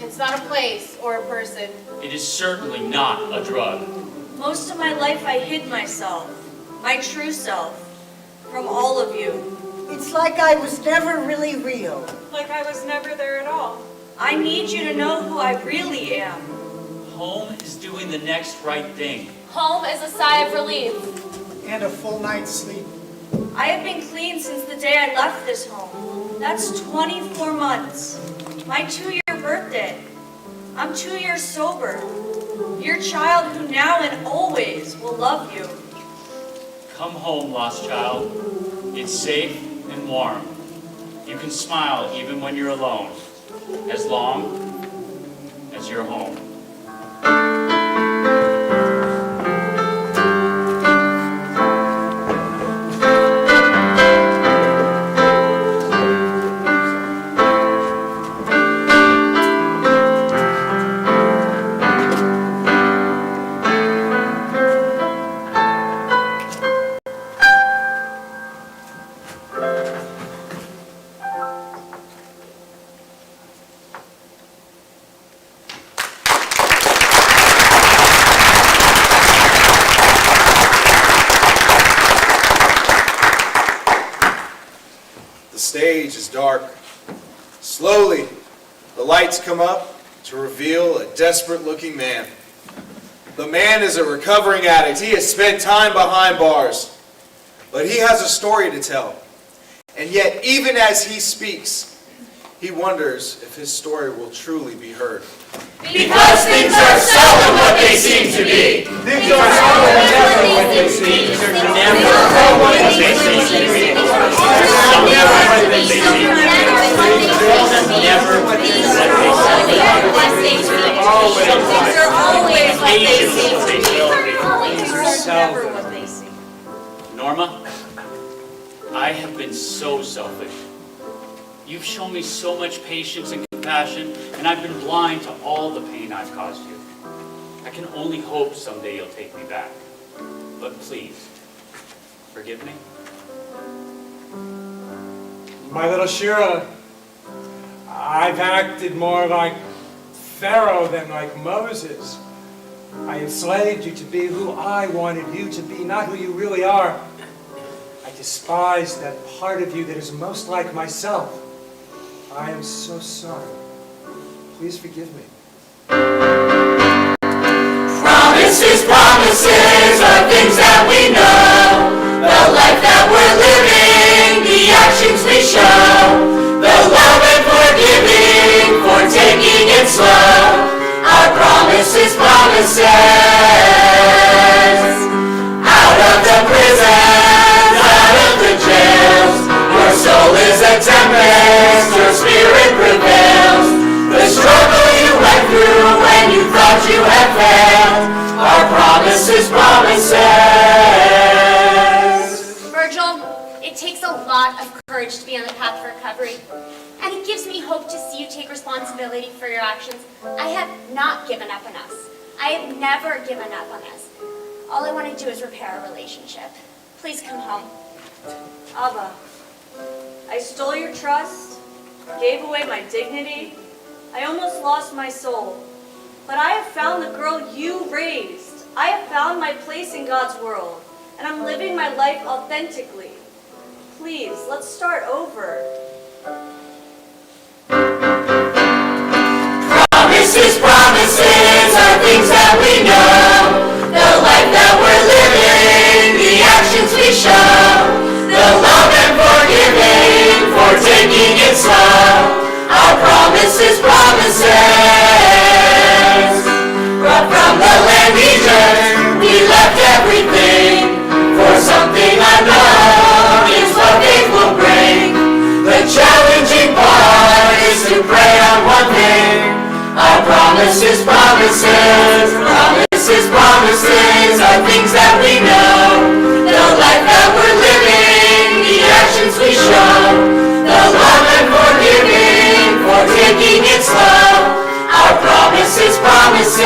It's not a place or a person. It is certainly not a drug. Most of my life I hid myself, my true self, from all of you. It's like I was never really real. Like I was never there at all. I need you to know who I really am. Home is doing the next right thing. Home is a sigh of relief. And a full night's sleep. I have been clean since the day I left this home. That's 24 months. My 2-year birthday. I'm 2 years sober. Your child who now and always will love you. Come home, lost child. It's safe and warm. You can smile even when you're alone, as long as you're home. dark. Slowly, the lights come up to reveal a desperate-looking man. The man is a recovering addict. He has spent time behind bars. But he has a story to tell. And yet, even as he speaks, he wonders if his story will truly be heard. Because things are seldom what they seem to be. Things are never what they seem to be. Never what they seem to be. Never what they seem to be. Never what they seem to be. Things are always what they seem to be. Things are never what they seem. Norma, I have been so selfish. You've shown me so much patience and compassion, and I've been blind to all the pain I've caused you. I can only hope someday you'll take me back. But please, forgive me. My little Shira, I've acted more like Pharaoh than like Moses. I enslaved you to be who I wanted you to be, not who you really are. I despise that part of you that is most like myself. I am so sorry. Please forgive me. Promises, promises are things that we know. The life that we're living, the actions we show. The love and forgiving, for taking it slow. Our promises, promises. Out of the prisons, out of the jails. Your soul is a tempest, your spirit prevails. The struggle you went through when you thought you had failed. Our promises, promises. Virgil, it takes a lot of courage to be on the path to recovery. And it gives me hope to see you take responsibility for your actions. I have not given up on us. I have never given up on us. All I want to do is repair our relationship. Please come home. Abba, I stole your trust, gave away my dignity. I almost lost my soul. But I have found the girl you raised. I have found my place in God's world, and I'm living my life authentically. Please, let's start over. Promises, promises are things that we know. The life that we're living, the actions we show. The love and forgiving, for taking it slow. Our promises, promises. Brought from the land Egypt, we left everything. For something unknown is what faith will bring. The challenging part is to pray on one thing. Our promises, promises, promises, promises are things that we know. The life that we're living, the actions we show. The love and forgiving, for taking it slow. Our promises, promises.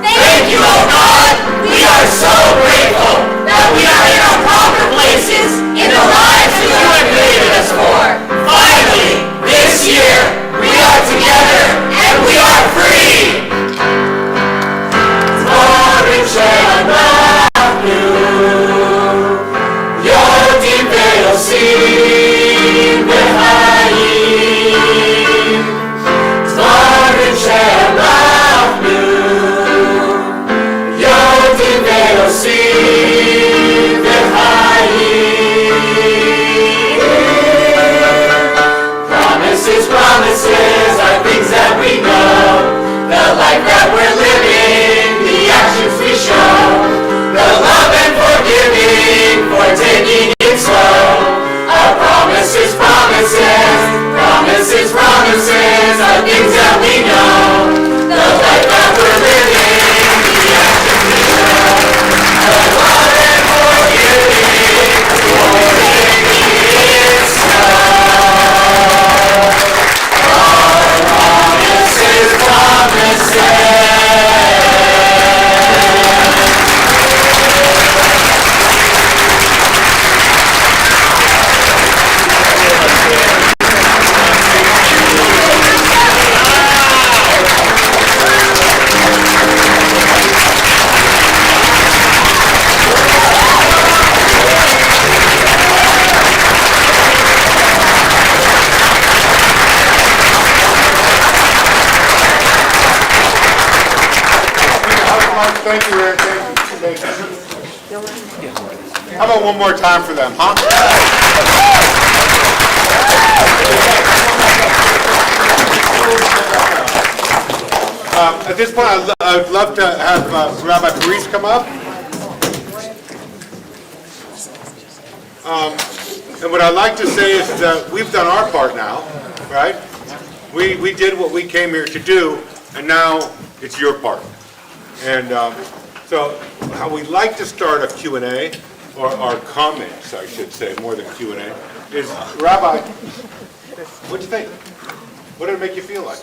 Thank you, oh God, we are so grateful that we are in our proper places, in the lives that you have created us for. Finally, this year, we are together and we are free. Dvorim she'anachnu yodim ve'osim b'chayim. Dvorim she'anachnu yodim ve'osim b'chayim. Promises, promises are things that Thank you, Rick. Thank you. How about one more time for them, huh? At this point, I'd love to have Rabbi Paris come up. And what I'd like to say is that we've done our part now, right? We did what we came here to do, and now it's your part. And so how we like to start a Q&A, or comments, I should say, more than Q&A, is, Rabbi, what'd you think? What did it make you feel like?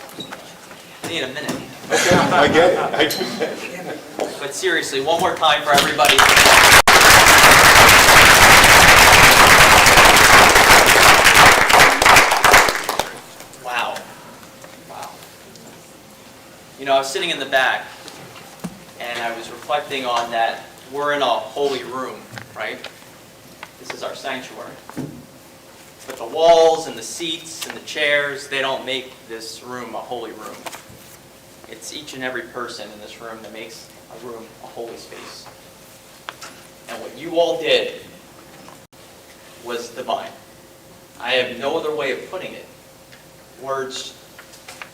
I need a minute. Okay, I get it. I just get it. But seriously, one more time for everybody. Wow. Wow. You know, I was sitting in the back, and I was reflecting on that we're in a holy room, right? This is our sanctuary. But the walls and the seats and the chairs, they don't make this room a holy room. It's each and every person in this room that makes a room a holy space. And what you all did was divine. I have no other way of putting it. Words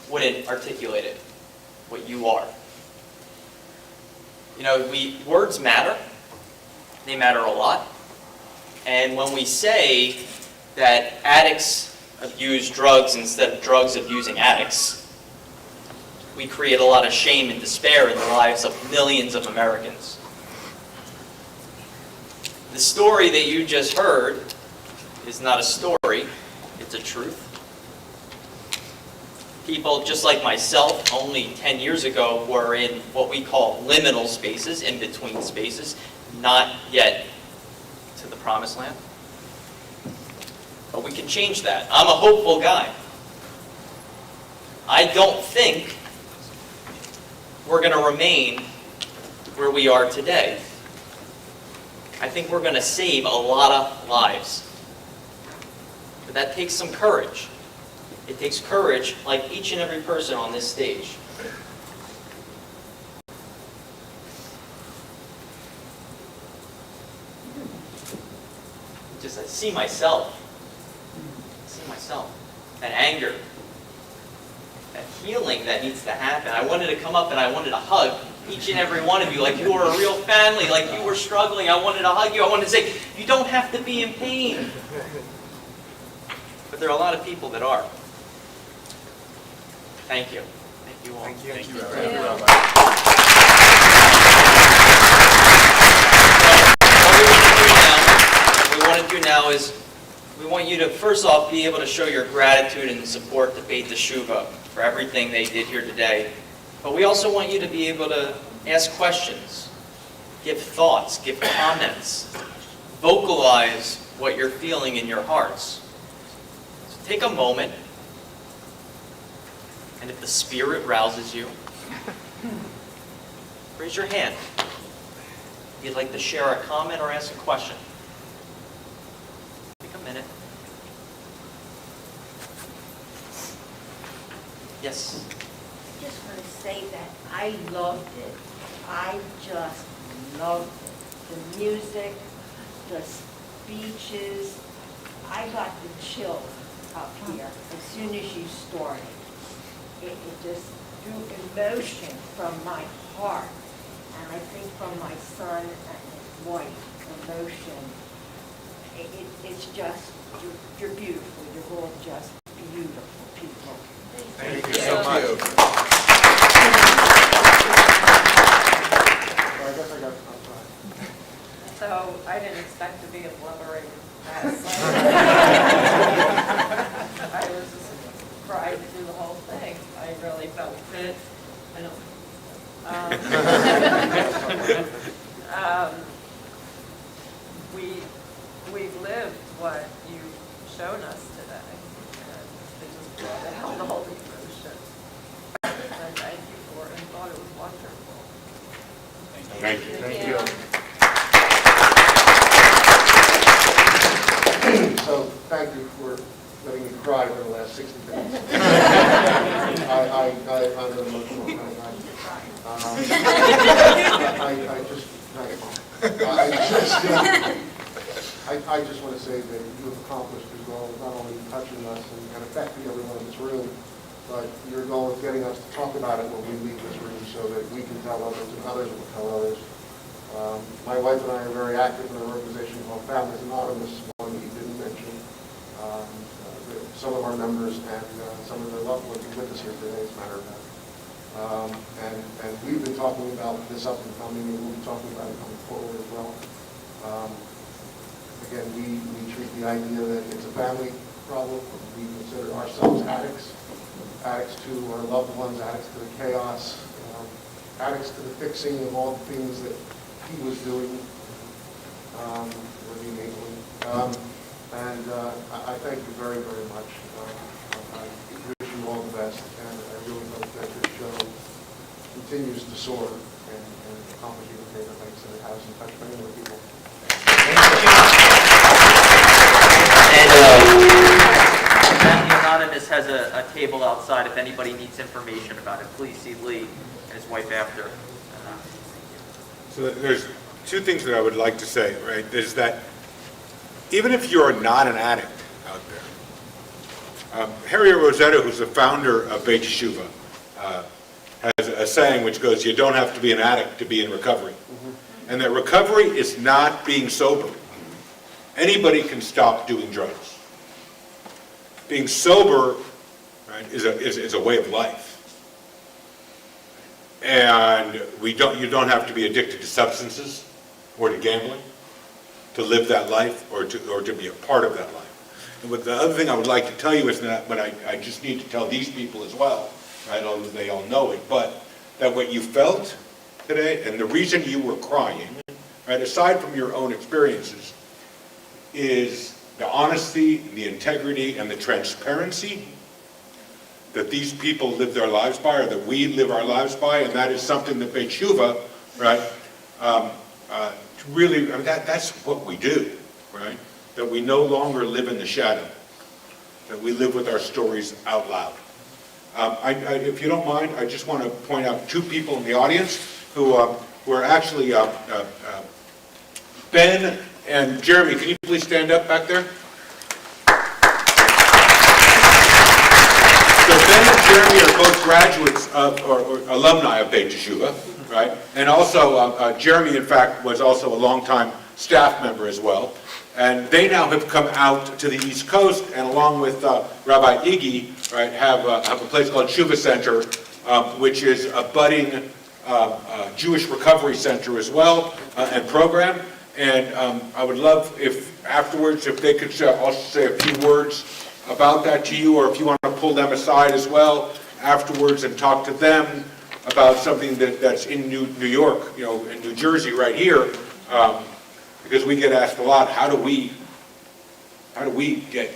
wouldn't articulate it, what you are. You know, words matter. They matter a lot. And when we say that addicts abuse drugs instead of drugs abusing addicts, we create a lot of shame and despair in the lives of millions of Americans. The story that you just heard is not a story, it's a truth. People just like myself, only 10 years ago, were in what we call liminal spaces, in-between spaces, not yet to the promised land. But we can change that. I'm a hopeful guy. I don't think we're going to remain where we are today. I think we're going to save a lot of lives. But that takes some courage. It takes courage like each and every person on this stage. Just I see myself. That anger. That healing that needs to happen. I wanted to come up and I wanted to hug each and every one of you like you were a real family, like you were struggling. I wanted to hug you. I wanted to say, you don't have to be in pain. But there are a lot of people that are. Thank you. Thank you all. Thank you. What we want to do now is we want you to, first off, be able to show your gratitude and support to Beit Teshuvah for everything they did here today. But we also want you to be able to ask questions, give thoughts, give comments, vocalize what you're feeling in your hearts. So take a moment, and if the Spirit rouses you, raise your hand. If you'd like to share a comment or ask a question. Take a minute. Yes? I just want to say that I loved it. I just loved it. The music, the speeches. I got the chill up here as soon as you started. It just drew emotion from my heart. And I think from my son and his wife, emotion. It's just, you're beautiful. You're all just beautiful people. Thank you so much. I guess I got So I didn't expect to be a blubbering mess. I was just cried through the whole thing. I really felt it. I don't. We've lived what you've shown us today. And it just brought out the whole emotion. And I thank you for it and thought it was wonderful. Thank you. Thank you. So, thank you for letting me cry for the last 60 minutes. I'm emotional. I I just want to say that you have accomplished your goal of not only touching us and affecting everyone in this room, but your goal of getting us to talk about it when we leave this room so that we can tell others and others will tell others. My wife and I are very active in an organization called Families Anonymous, one that you didn't mention. Some of our members and some of their loved ones are with us here today, as a matter of fact. And we've been talking about this up and coming, and we'll be talking about it coming forward as well. Again, we treat the idea that it's a family problem. We consider ourselves addicts, addicts to our loved ones, addicts to the chaos, addicts to the fixing of all the things that he was doing, or he enabling. And I thank you very, very much. I wish you all the best, and I really hope that this show continues to soar and accomplish even greater heights than it has and touch many more people. Family Anonymous has a table outside if anybody needs information about it. Please see Lee and his wife after. So there's two things that I would like to say, right? Is that even if you're not an addict out there, Harriet Rosetta, who's the founder of Beit Yeshuva, has a saying which goes, you don't have to be an addict to be in recovery. And that recovery is not being sober. Anybody can stop doing drugs. Being sober, right, is a way of life. And you don't have to be addicted to substances or to gambling to live that life or to be a part of that life. And the other thing I would like to tell you is that, but I just need to tell these people as well, right, although they all know it, but that what you felt today and the reason you were crying, right, aside from your own experiences, is the honesty, the integrity, and the transparency that these people live their lives by, or that we live our lives by, and that is something that Beit Yeshuva, right, really, I mean, that's what we do, right? That we no longer live in the shadow, that we live with our stories out loud. If you don't mind, I just want to point out two people in the audience who are actually Ben and Jeremy. Can you please stand up back there? So Ben and Jeremy are both graduates of, or alumni of Beit Yeshuva, right? And also, Jeremy, in fact, was also a longtime staff member as well. And they now have come out to the East Coast, and along with Rabbi Iggy, right, have a place called Shuva Center, which is a budding Jewish recovery center as well, and program. And I would love if afterwards, if they could also say a few words about that to you, or if you want to pull them aside as well afterwards and talk to them about something that's in New York, you know, in New Jersey right here, because we get asked a lot, how do we get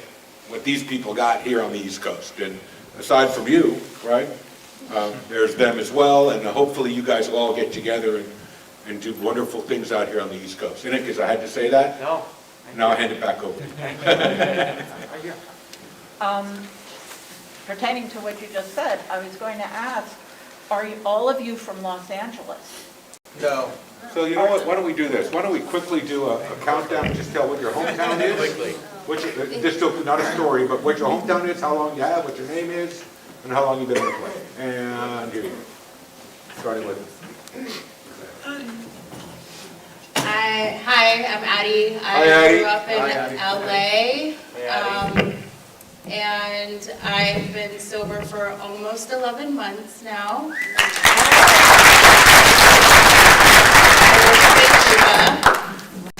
what these people got here on the East Coast? And aside from you, right, there's them as well, and hopefully you guys will all get together and do wonderful things out here on the East Coast. Isn't it? Because I had to say that? No. Now I hand it back over. Pertaining to what you just said, I was going to ask, are all of you from Los Angeles? No. So you know what, why don't we do this? Why don't we quickly do a countdown and just tell what your hometown is? Quickly. Just not a story, but what your hometown is, how long you have, what your name is, and how long you've been in the play. And here you go. Starting with... Hi, I'm Addie. I grew up in LA. And I've been sober for almost 11 months now.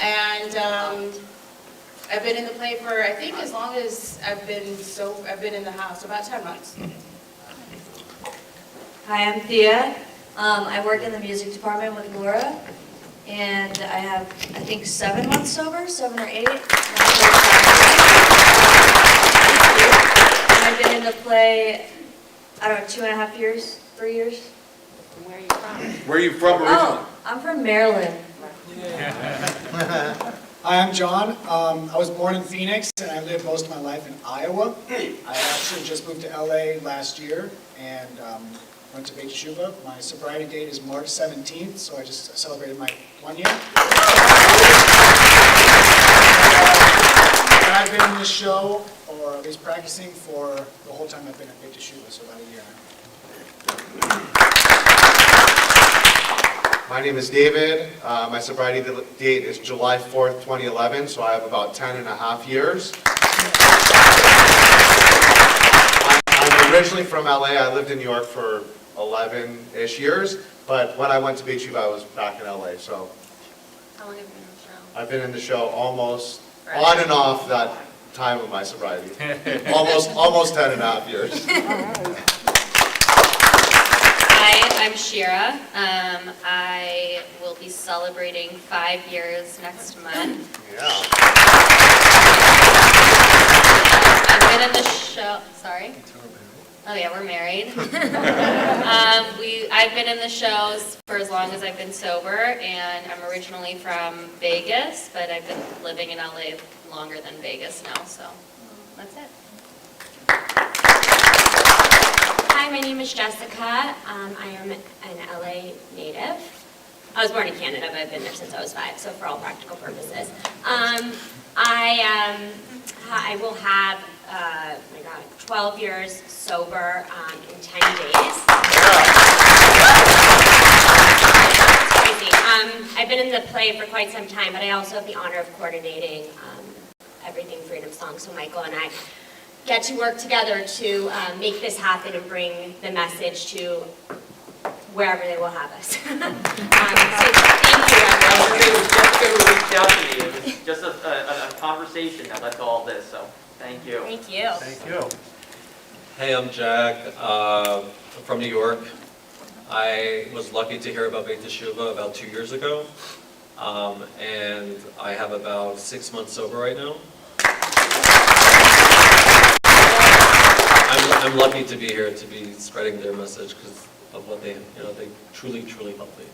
And I've been in the play for, I think, as long as I've been in the house, about 10 months. Hi, I'm Thea. I work in the music department with Laura, and I have, I think, 7 months sober, 7 or 8. I've been in the play, I don't know, 2.5 years, 3 years. Where are you from? Where are you from originally? Oh, I'm from Maryland. Hi, I'm John. I was born in Phoenix, and I lived most of my life in Iowa. I actually just moved to LA last year and went to Beit Teshuva. My sobriety date is March 17th, so I just celebrated my 1 year. And I've been in this show, or at least practicing, for the whole time I've been at Beit Teshuva, so about a year now. My name is David. My sobriety date is July 4th, 2011, so I have about 10 and a half years. I'm originally from LA. I lived in New York for 11-ish years, but when I went to Beit Teshuva, I was back in LA, so. How long have you been in the show? I've been in the show almost, on and off that time of my sobriety. almost 10 and a half years. Hi, I'm Shira. I will be celebrating 5 years next month. Yeah. I've been in the show, sorry? Oh yeah, we're married. I've been in the shows for as long as I've been sober, and I'm originally from Vegas, but I've been living in LA longer than Vegas now, so that's it. Hi, my name is Jessica. I am an LA native. I was born in Canada, but I've been there since I was 5, so for all practical purposes. I will have, 12 years sober in 10 days. It's crazy. I've been in the play for quite some time, but I also have the honor of coordinating Everything Freedom Song. So Michael and I get to work together to make this happen and bring the message to wherever they will have us. So thank you, everyone. It was Jessica who reached out to me. It was just a conversation that led to all this, so thank you. Thank you. Thank you. Hey, I'm Jack. I'm from New York. I was lucky to hear about Beit Teshuva about 2 years ago, and I have about 6 months sober right now. I'm lucky to be here, to be spreading their message because of what they truly helped me.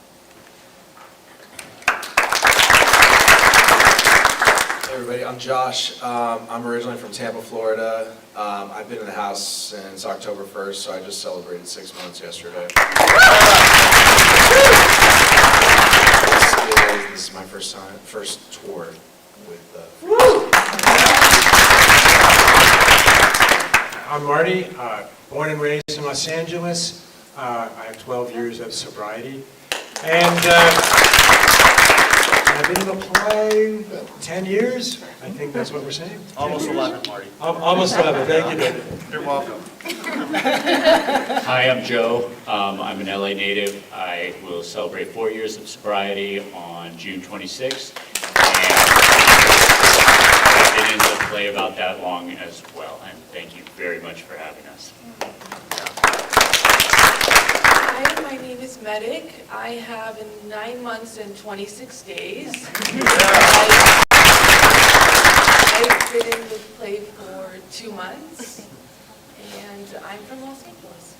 Hey everybody, I'm Josh. I'm originally from Tampa, Florida. I've been in the house since October 1st, so I just celebrated 6 months yesterday. This is my first tour with I'm Marty, born and raised in Los Angeles. I have 12 years of sobriety. And I've been in the play 10 years. I think that's what we're saying. Almost 11, Marty. Almost 11. Thank you, David. You're welcome. Hi, I'm Joe. I'm an LA native. I will celebrate 4 years of sobriety on June 26th. And I've been in the play about that long as well. And thank you very much for having us. Hi, my name is Medic. I have 9 months and 26 days. I've been in the play for 2 months, and I'm from Los Angeles.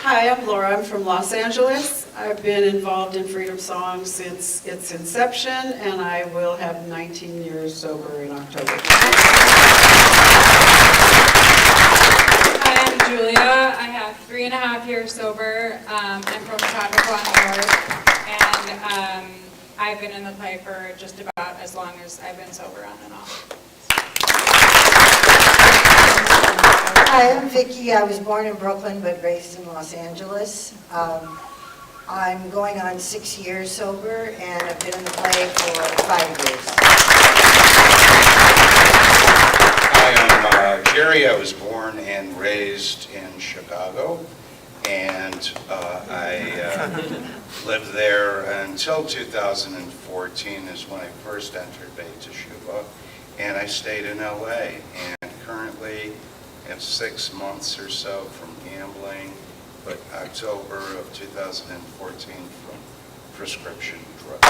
Hi, I'm Laura. I'm from Los Angeles. I've been involved in Freedom Song since its inception, and I will have 19 years sober in October. Hi, I'm Julia. I have 3.5 years sober. I'm from Chautauqua, New York, and I've been in the play for just about as long as I've been sober on and off. Hi, I'm Vicki. I was born in Brooklyn but raised in Los Angeles. I'm going on 6 years sober, and I've been in the play for 5 years. Hi, I'm Jerry. I was born and raised in Chicago, and I lived there until 2014 is when I first entered Beit Teshuva, and I stayed in LA, and currently have 6 months or so from gambling, but October of 2014 from prescription drugs.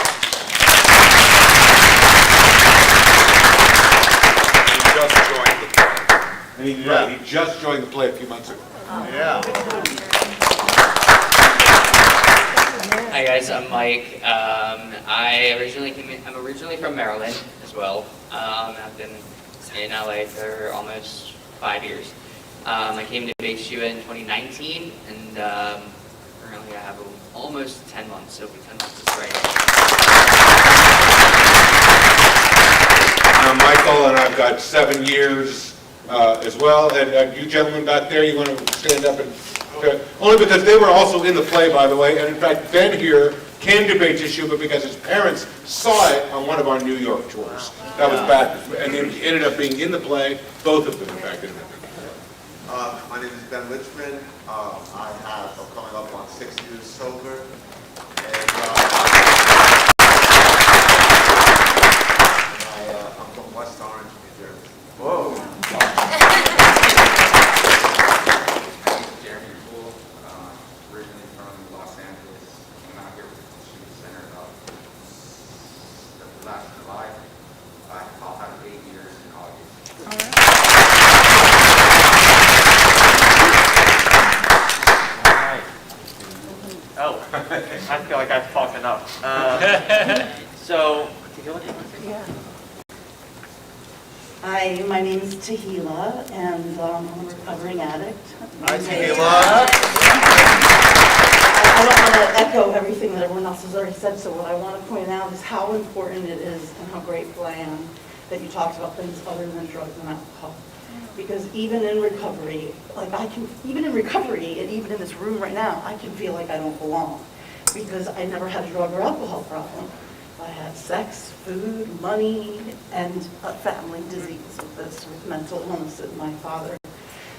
He just joined the play. Right, he just joined the play a few months ago. Yeah. Hi guys, I'm Mike. I'm originally from Maryland as well. I've been in LA for almost 5 years. I came to Beit Yeshiva in 2019, and currently I have almost 10 months, so 10 months is right. I'm Michael, and I've got 7 years as well. And you gentlemen back there, you want to stand up and... Only because they were also in the play, by the way, and in fact, Ben here came to Beit Yeshiva because his parents saw it on one of our New York tours. That was back, and they ended up being in the play, both of them, in fact. My name is Ben Richmond. I'm coming up on 6 years sober. And I'm from West Orange, New Jersey. Whoa. Jeremy Poole, originally from Los Angeles. I'm out here with the Shooting Center last July. I'll have 8 years in August. Oh, I feel like I've talked enough. So, Yeah. Hi, my name is Tehila, and I'm a recovering addict. Hi, Tehila. I don't want to echo everything that everyone else has already said, so what I want to point out is how important it is and how grateful I am that you talked about things other than drugs and alcohol. Because even in recovery, even in recovery, and even in this room right now, I can feel like I don't belong. Because I never had a drug or alcohol problem. I had sex, food, money, and a family disease with mental illness in my father.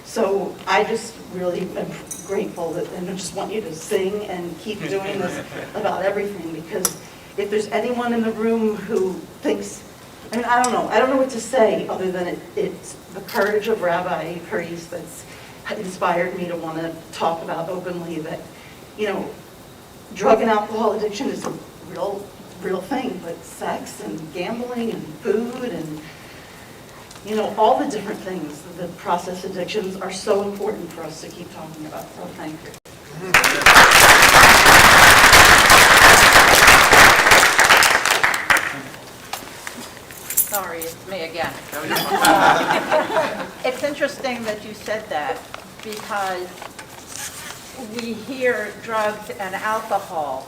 So I just really am grateful and I just want you to sing and keep doing this about everything, because if there's anyone in the room who thinks, I don't know what to say other than it's the courage of Rabbi Paris that's inspired me to want to talk about openly that, drug and alcohol addiction is a real thing, but sex and gambling and food and all the different things, the process addictions are so important for us to keep talking about. So thank you. Sorry, it's me again. It's interesting that you said that, because we hear drugs and alcohol,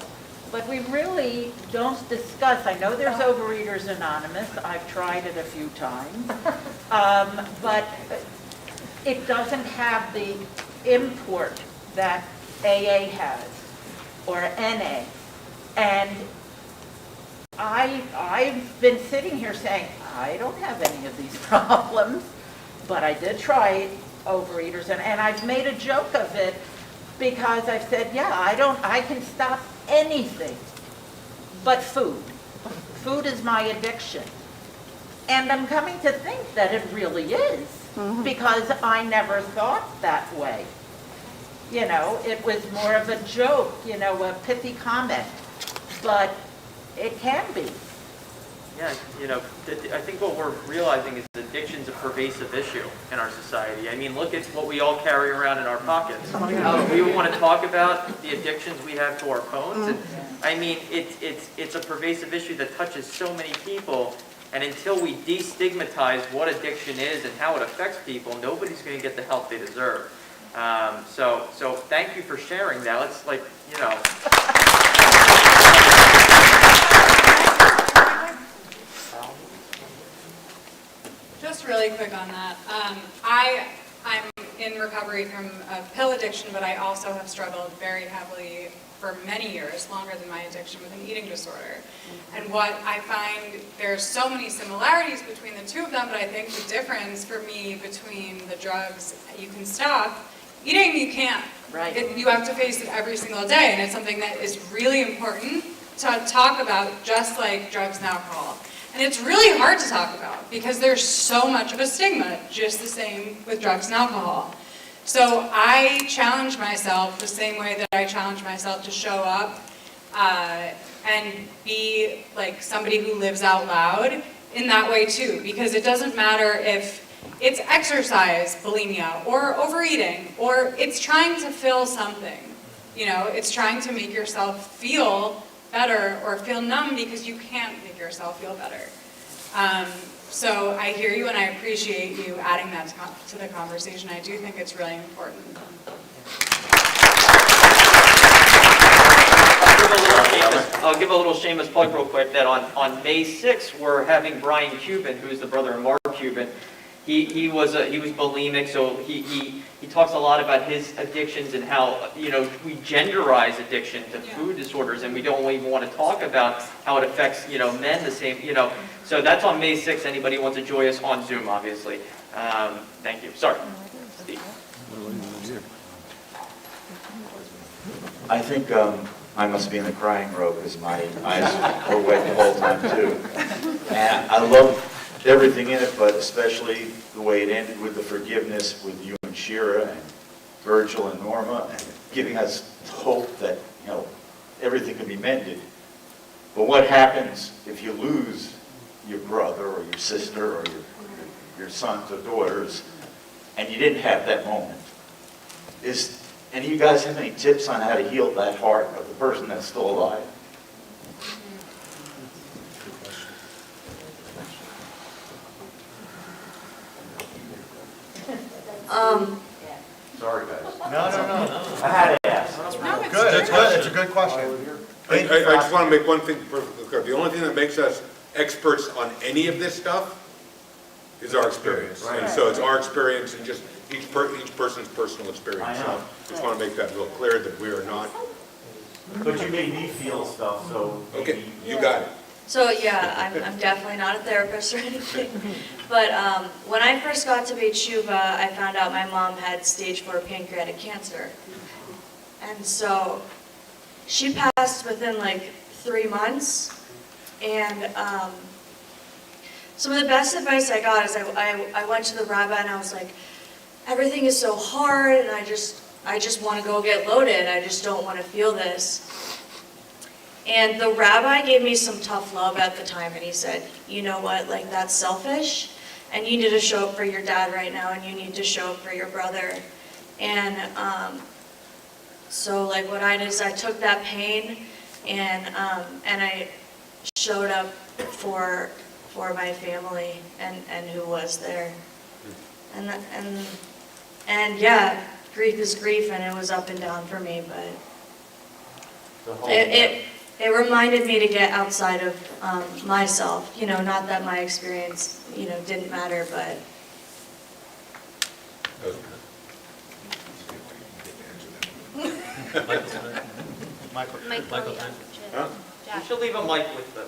but we really don't discuss. I know there's Overeaters Anonymous. I've tried it a few times. But it doesn't have the import that AA has or NA. And I've been sitting here saying, I don't have any of these problems, but I did try Overeaters, and I've made a joke of it because I've said, I can stop anything but food. Food is my addiction. And I'm coming to think that it really is, because I never thought that way. It was more of a joke, a pithy comment, but it can be. Yeah, I think what we're realizing is addiction's a pervasive issue in our society. Look at what we all carry around in our pockets. We want to talk about the addictions we have to our phones. And, it's a pervasive issue that touches so many people. And until we destigmatize what addiction is and how it affects people, nobody's going to get the help they deserve. So thank you for sharing that. Let's Just really quick on that. I'm in recovery from a pill addiction, but I also have struggled very heavily for many years, longer than my addiction, with an eating disorder. And what I find, there's so many similarities between the two of them, but I think the difference for me between the drugs you can stop, eating you can't. Right. You have to face it every single day, and it's something that is really important to talk about, just like drugs and alcohol. And it's really hard to talk about because there's so much of a stigma, just the same with drugs and alcohol. So I challenge myself the same way that I challenge myself to show up and be like somebody who lives out loud in that way too, because it doesn't matter if it's exercise bulimia or overeating or it's trying to fill something. You know, it's trying to make yourself feel better or feel numb because you can't make yourself feel better. So I hear you and I appreciate you adding that to the conversation. I do think it's really important. I'll give a little shameless plug real quick that on May 6th, we're having Brian Cuban, who's the brother of Mark Cuban. He was bulimic, so he talks a lot about his addictions and how, you know, we genderize addiction to food disorders, and we don't even want to talk about how it affects, you know, men the same, you know. So that's on May 6th. Anybody wants to join us on Zoom, obviously. Thank you. Sorry, Steve. I think I must be in the crying row because my eyes were wet the whole time too. And I love everything in it, but especially the way it ended with the forgiveness with you and Shira and Virgil and Norma, and giving us hope that, you know, everything can be mended. But what happens if you lose your brother or your sister or your sons or daughters, and you didn't have that moment? Is any of you guys have any tips on how to heal that heart of the person that's still alive? Sorry, guys. No. I had to ask. Good, it's a good question. I just want to make one thing perfectly clear. The only thing that makes us experts on any of this stuff is our experience. And so it's our experience and just each person's personal experience. So I just want to make that real clear that we are not. But you made me feel stuff, so. Okay, you got it. So yeah, I'm definitely not a therapist or anything. But when I first got to Beit Shuva, I found out my mom had stage 4 pancreatic cancer. And so she passed within like 3 months. And some of the best advice I got is I went to the rabbi and I was like, everything is so hard and I just want to go get loaded. I just don't want to feel this. And the rabbi gave me some tough love at the time, and he said, you know what, like, that's selfish, and you need to show up for your dad right now, and you need to show up for your brother. And so, like, what I did is I took that pain, and I showed up for my family and who was there. And yeah, grief is grief, and it was up and down for me, but it reminded me to get outside of myself, you know, not that my experience, you know, didn't matter, but. Michael. Huh? You should leave a mic with the.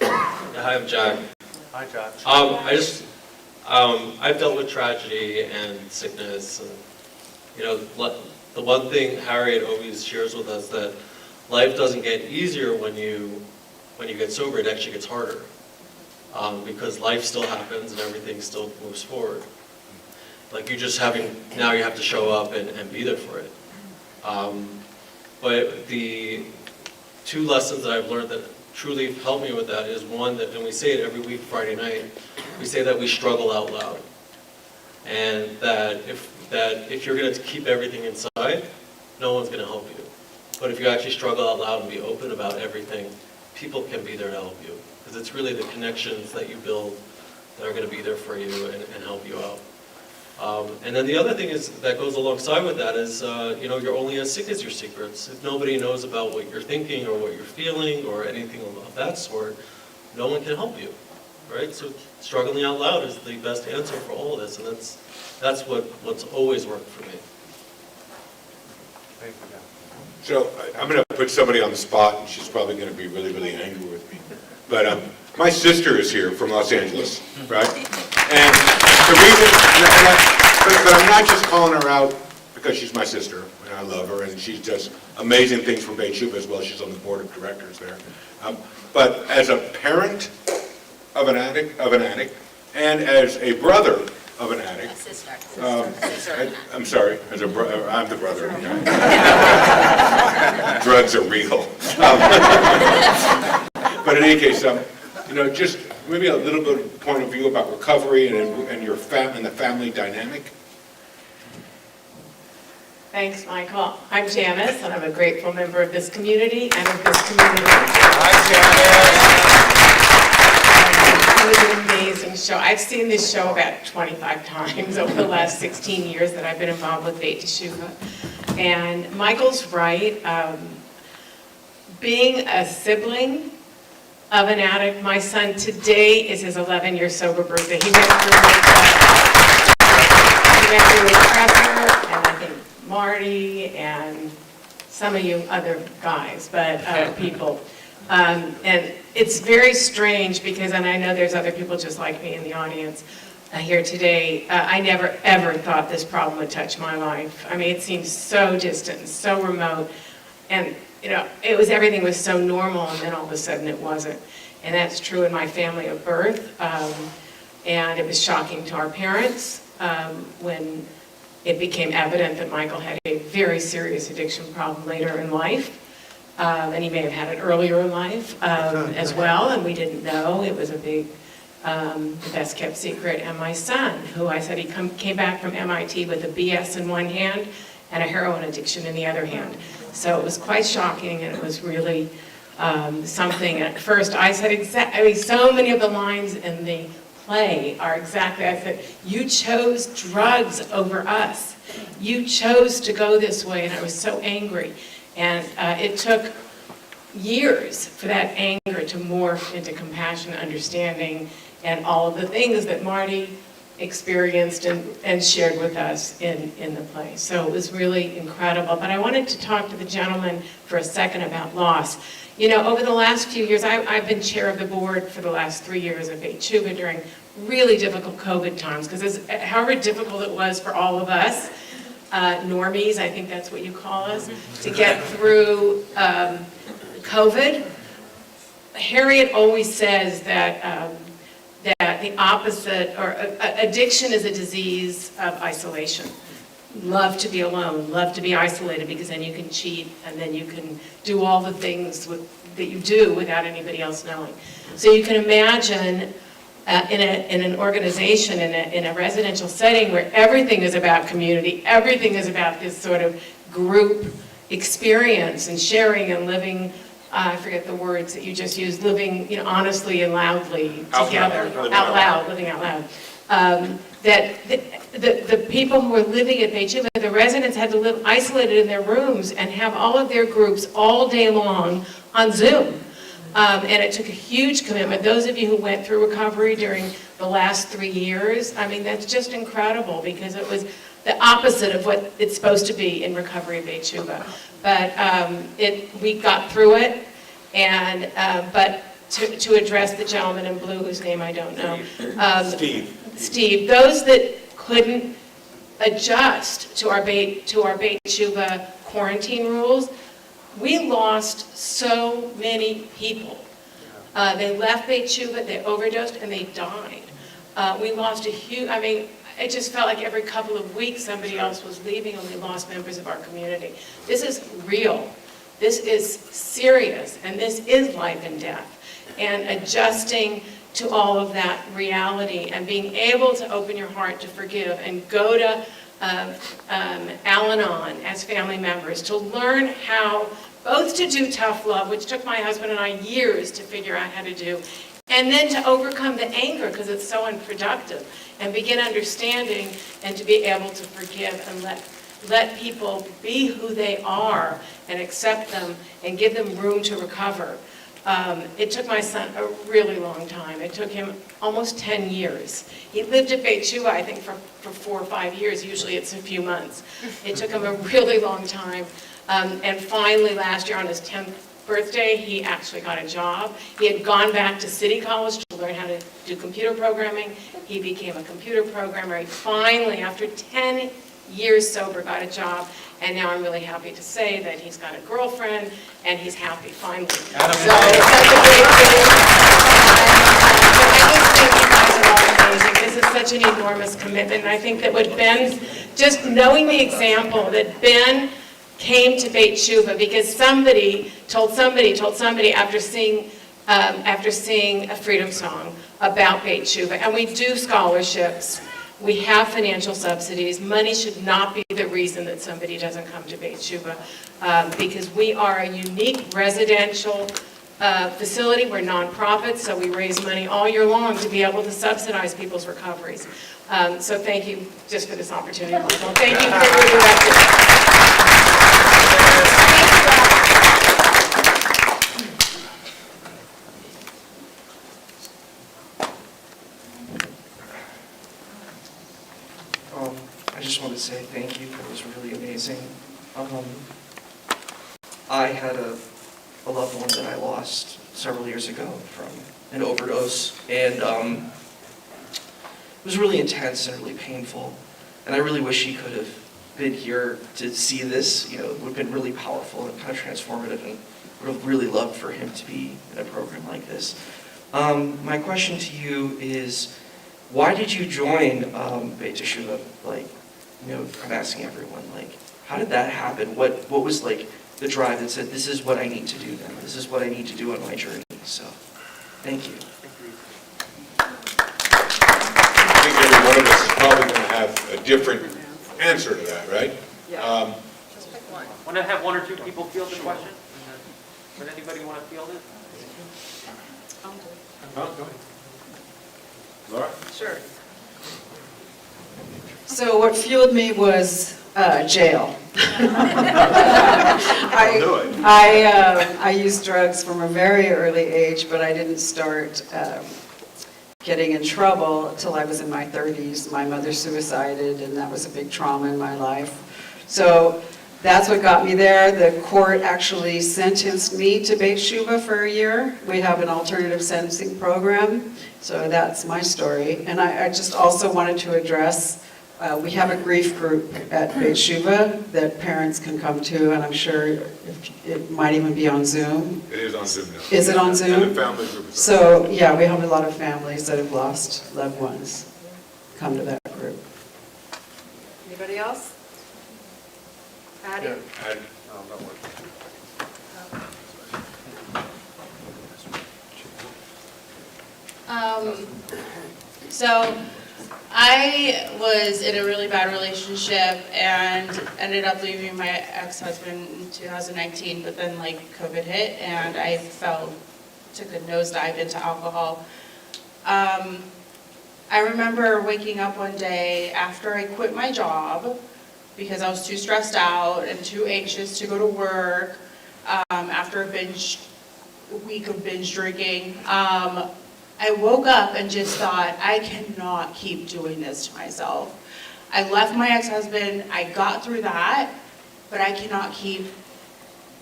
Hi, I'm Jack. Hi, Jack. I've dealt with tragedy and sickness, and, you know, the one thing Harriet always shares with us that life doesn't get easier when you get sober. It actually gets harder, because life still happens and everything still moves forward. Like you have to show up and be there for it. But the 2 lessons that I've learned that truly helped me with that is one that, and we say it every week Friday night, we say that we struggle out loud, and that if you're going to keep everything inside, no one's going to help you. But if you actually struggle out loud and be open about everything, people can be there to help you. Because it's really the connections that you build that are going to be there for you and help you out. And then the other thing is that goes alongside with that is, you know, you're only as sick as your secrets. If nobody knows about what you're thinking or what you're feeling or anything of that sort, no one can help you, right? So struggling out loud is the best answer for all of this, and that's what's always worked for me. Thank you. So I'm going to put somebody on the spot, and she's probably going to be really, really angry with me. But my sister is here from Los Angeles, right? And the reason, but I'm not just calling her out because she's my sister, and I love her, and she does amazing things for Beit Shuva as well. She's on the board of directors there. But as a parent of an addict, and as a brother of an addict. Sister. I'm sorry, I'm the brother. Drugs are real. But in any case, you know, just maybe a little bit of point of view about recovery and your and the family dynamic. Thanks, Michael. I'm Janice, and I'm a grateful member of this community and of this community. It was an amazing show. I've seen this show about 25 times over the last 16 years that I've been involved with Beit Teshuvah. And Michael's right. Being a sibling of an addict, my son today is his 11-year sober birthday. He went through Pressure, and I think Marty, and some of you other guys, but people. And it's very strange because, and I know there's other people just like me in the audience here today, I never ever thought this problem would touch my life. I mean, it seems so distant and so remote, and you know, everything was so normal, and then all of a sudden it wasn't. And that's true in my family of birth, and it was shocking to our parents when it became evident that Michael had a very serious addiction problem later in life. And he may have had it earlier in life as well, and we didn't know. It was a big, best kept secret. And my son, who I said he came back from MIT with a BS in one hand and a heroin addiction in the other hand. So it was quite shocking, and it was really something. At first I said, so many of the lines in the play are exactly, I said, you chose drugs over us. You chose to go this way, and I was so angry. And it took years for that anger to morph into compassion, understanding, and all of the things that Marty experienced and shared with us in the play. So it was really incredible. But I wanted to talk to the gentleman for a second about loss. You know, over the last few years, I've been chair of the board for the last 3 years of Beit Teshuvah during really difficult COVID times, because however difficult it was for all of us, normies, I think that's what you call us, to get through COVID. Harriet always says that that the opposite, or addiction is a disease of isolation. Love to be alone, love to be isolated, because then you can cheat and then you can do all the things that you do without anybody else knowing. So you can imagine in an organization, in a residential setting where everything is about community, everything is about this sort of group experience and sharing and living, I forget the words that you just used, living, you know, honestly and loudly together, living out loud. That the people who were living at Beit Teshuvah, the residents had to live isolated in their rooms and have all of their groups all day long on Zoom. And it took a huge commitment. Those of you who went through recovery during the last 3 years, I mean, that's just incredible, because it was the opposite of what it's supposed to be in recovery at Beit Teshuvah. But we got through it, and but to address the gentleman in blue, whose name I don't know. Steve, those that couldn't adjust to our Beit Teshuvah quarantine rules, we lost so many people. They left Beit Teshuvah, they overdosed, and they died. We lost a huge, I mean, it just felt like every couple of weeks somebody else was leaving, and we lost members of our community. This is real. This is serious, and this is life and death. And adjusting to all of that reality and being able to open your heart to forgive and go to Al-Anon as family members to learn how both to do tough love, which took my husband and I years to figure out how to do, and then to overcome the anger because it's so unproductive, and begin understanding and to be able to forgive and let people be who they are and accept them and give them room to recover. It took my son a really long time. It took him almost 10 years. He lived at Beit Teshuvah, I think, for 4 or 5 years. Usually it's a few months. It took him a really long time. And finally, last year on his 10th birthday, he actually got a job. He had gone back to City College to learn how to do computer programming. He became a computer programmer. He finally, after 10 years sober, got a job. And now I'm really happy to say that he's got a girlfriend, and he's happy, finally. So it's such a great thing. I just think you guys are all amazing. This is such an enormous commitment. And I think that what Ben, just knowing the example that Ben came to Beit Teshuvah because somebody told somebody after seeing a Freedom Song about Beit Teshuvah. And we do scholarships. We have financial subsidies. Money should not be the reason that somebody doesn't come to Beit Shuva, because we are a unique residential facility. We're nonprofit, so we raise money all year long to be able to subsidize people's recoveries. So thank you just for this opportunity, Michael. Thank you for your direction. I just want to say thank you. That was really amazing. I had a loved one that I lost several years ago from an overdose, and it was really intense and really painful. And I really wish he could have been here to see this. You know, it would have been really powerful and kind of transformative, and would have really loved for him to be in a program like this. My question to you is, why did you join Beit Teshuvah? Like, you know, I'm asking everyone, like, how did that happen? What was like the drive that said, this is what I need to do now. This is what I need to do on my journey. So, thank you. I think every one of us is probably going to have a different answer to that, right? Just pick one. Want to have one or two people field the question? Would anybody want to field it? Go ahead. Laura? Sure. So what fueled me was jail. I used drugs from a very early age, but I didn't start getting in trouble until I was in my 30s. My mother suicided, and that was a big trauma in my life. So that's what got me there. The court actually sentenced me to Beit Shuva for a year. We have an alternative sentencing program, so that's my story. And I just also wanted to address, we have a grief group at Beit Shuva that parents can come to, and I'm sure it might even be on Zoom. It is on Zoom now. Is it on Zoom? And the family group is on So, yeah, we have a lot of families that have lost loved ones come to that group. Anybody else? Addie? And, So I was in a really bad relationship and ended up leaving my ex-husband in 2019, but then like COVID hit and I took a nosedive into alcohol. I remember waking up one day after I quit my job because I was too stressed out and too anxious to go to work after a week of binge drinking. I woke up and just thought, I cannot keep doing this to myself. I left my ex-husband, I got through that, but I cannot keep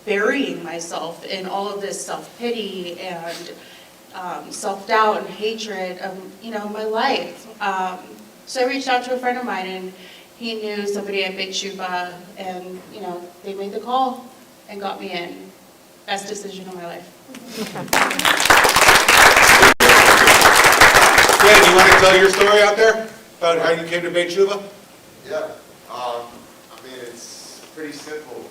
burying myself in all of this self-pity and self-doubt and hatred of, my life. So I reached out to a friend of mine, and he knew somebody at Beit Shuva, and, they made the call and got me in. Best decision of my life. Glenn, you want to tell your story out there about how you came to Beit Shuva? Yeah, it's pretty simple.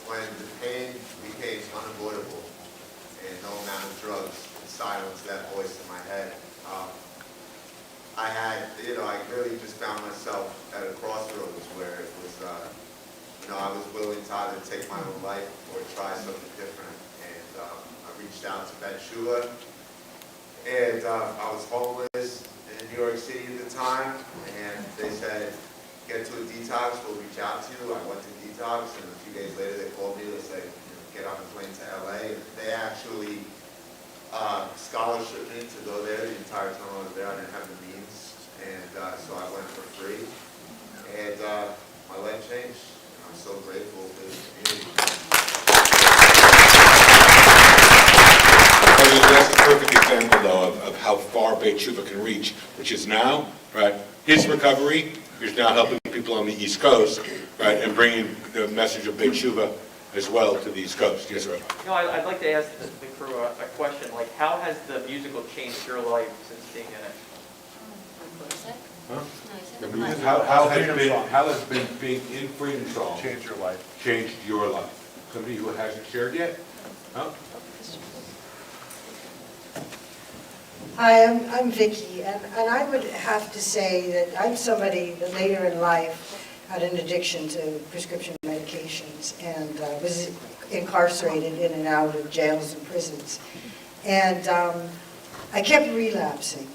When the pain became unavoidable and no amount of drugs could silence that voice in my head, I really just found myself at a crossroads where it was, I was willing to either take my own life or try something different. And I reached out to Beit Shuva. And I was homeless in New York City at the time, and they said, get to a detox, we'll reach out to you. I went to detox, and a few days later they called me, they said, get on the plane to LA. And they actually scholarshiped me to go there the entire time I was there. I didn't have the means, and so I went for free. And my life changed. I'm so grateful for the community. That's a perfect example, though, of how far Beit Shuva can reach, which is now, right, his recovery is now helping people on the East Coast, right, and bringing the message of Beit Shuva as well to the East Coast. Yes, Rabbi? I'd like to ask the crew a question, like, how has the musical changed your life since being in it? How has being in Freedom Song changed your life? Somebody who hasn't shared yet? Huh? Hi, I'm Vicki, and I would have to say that I'm somebody that later in life had an addiction to prescription medications and was incarcerated in and out of jails and prisons. And I kept relapsing.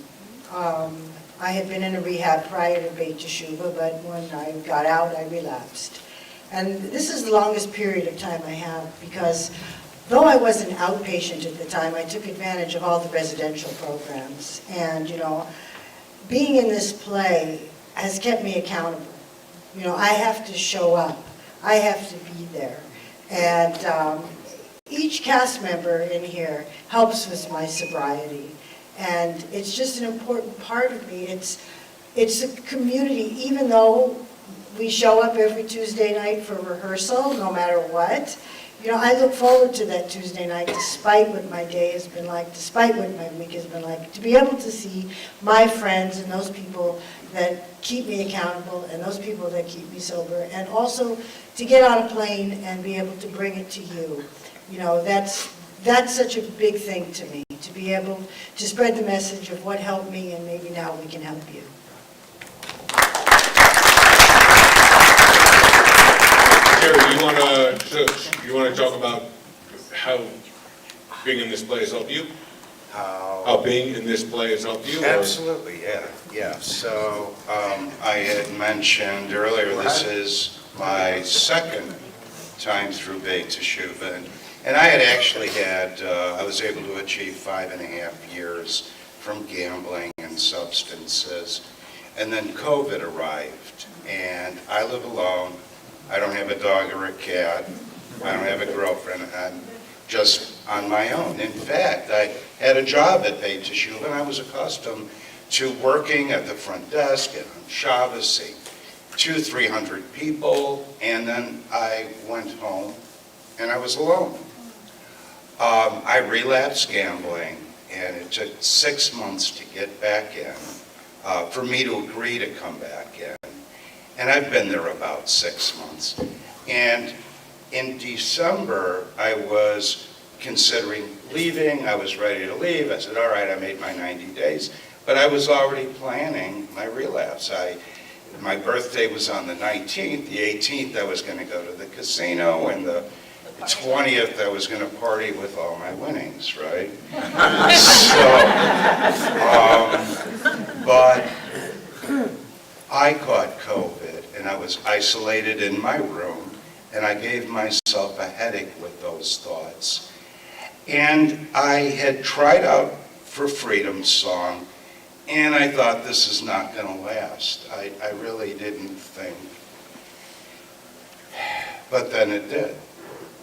I had been in a rehab prior to Beit Teshuvah, but when I got out, I relapsed. And this is the longest period of time I have because though I was an outpatient at the time, I took advantage of all the residential programs. And, you know, being in this play has kept me accountable. You know, I have to show up. I have to be there. And each cast member in here helps with my sobriety. And it's just an important part of me. It's a community, even though we show up every Tuesday night for rehearsal, no matter what. You know, I look forward to that Tuesday night, despite what my day has been like, despite what my week has been like, to be able to see my friends and those people that keep me accountable and those people that keep me sober, and also to get on a plane and be able to bring it to you. You know, that's such a big thing to me, to be able to spread the message of what helped me, and maybe now we can help you. Jerry, you want to talk about how being in this play has helped you? How being in this play has helped you? Absolutely, yeah. So I had mentioned earlier, this is my second time through Beit Teshuvah, and I had actually I was able to achieve 5.5 years from gambling and substances, and then COVID arrived, and I live alone. I don't have a dog or a cat. I don't have a girlfriend. I'm just on my own. In fact, I had a job at Beit Teshuvah, and I was accustomed to working at the front desk and on Shabbos, seeing 200-300 people, and then I went home and I was alone. I relapsed gambling, and it took 6 months to get back in, for me to agree to come back in. And I've been there about 6 months. And in December, I was considering leaving. I was ready to leave. I said, all right, I made my 90 days. But I was already planning my relapse. My birthday was on the 19th. The 18th, I was going to go to the casino. And the 20th, I was going to party with all my winnings, right? But I caught COVID, and I was isolated in my room, and I gave myself a headache with those thoughts. And I had tried out for Freedom Song, and I thought, this is not going to last. I really didn't think. But then it did.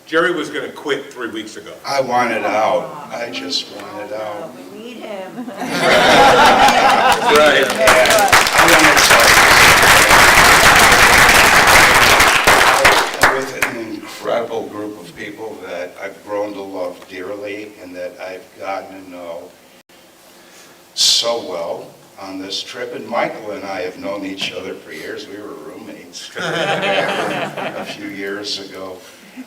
Jerry was going to quit 3 weeks ago. I wanted out. I just wanted out. We need him. Right. I want to tell you, I'm with an incredible group of people that I've grown to love dearly and that I've gotten to know so well on this trip. And Michael and I have known each other for years. We were roommates a few years ago.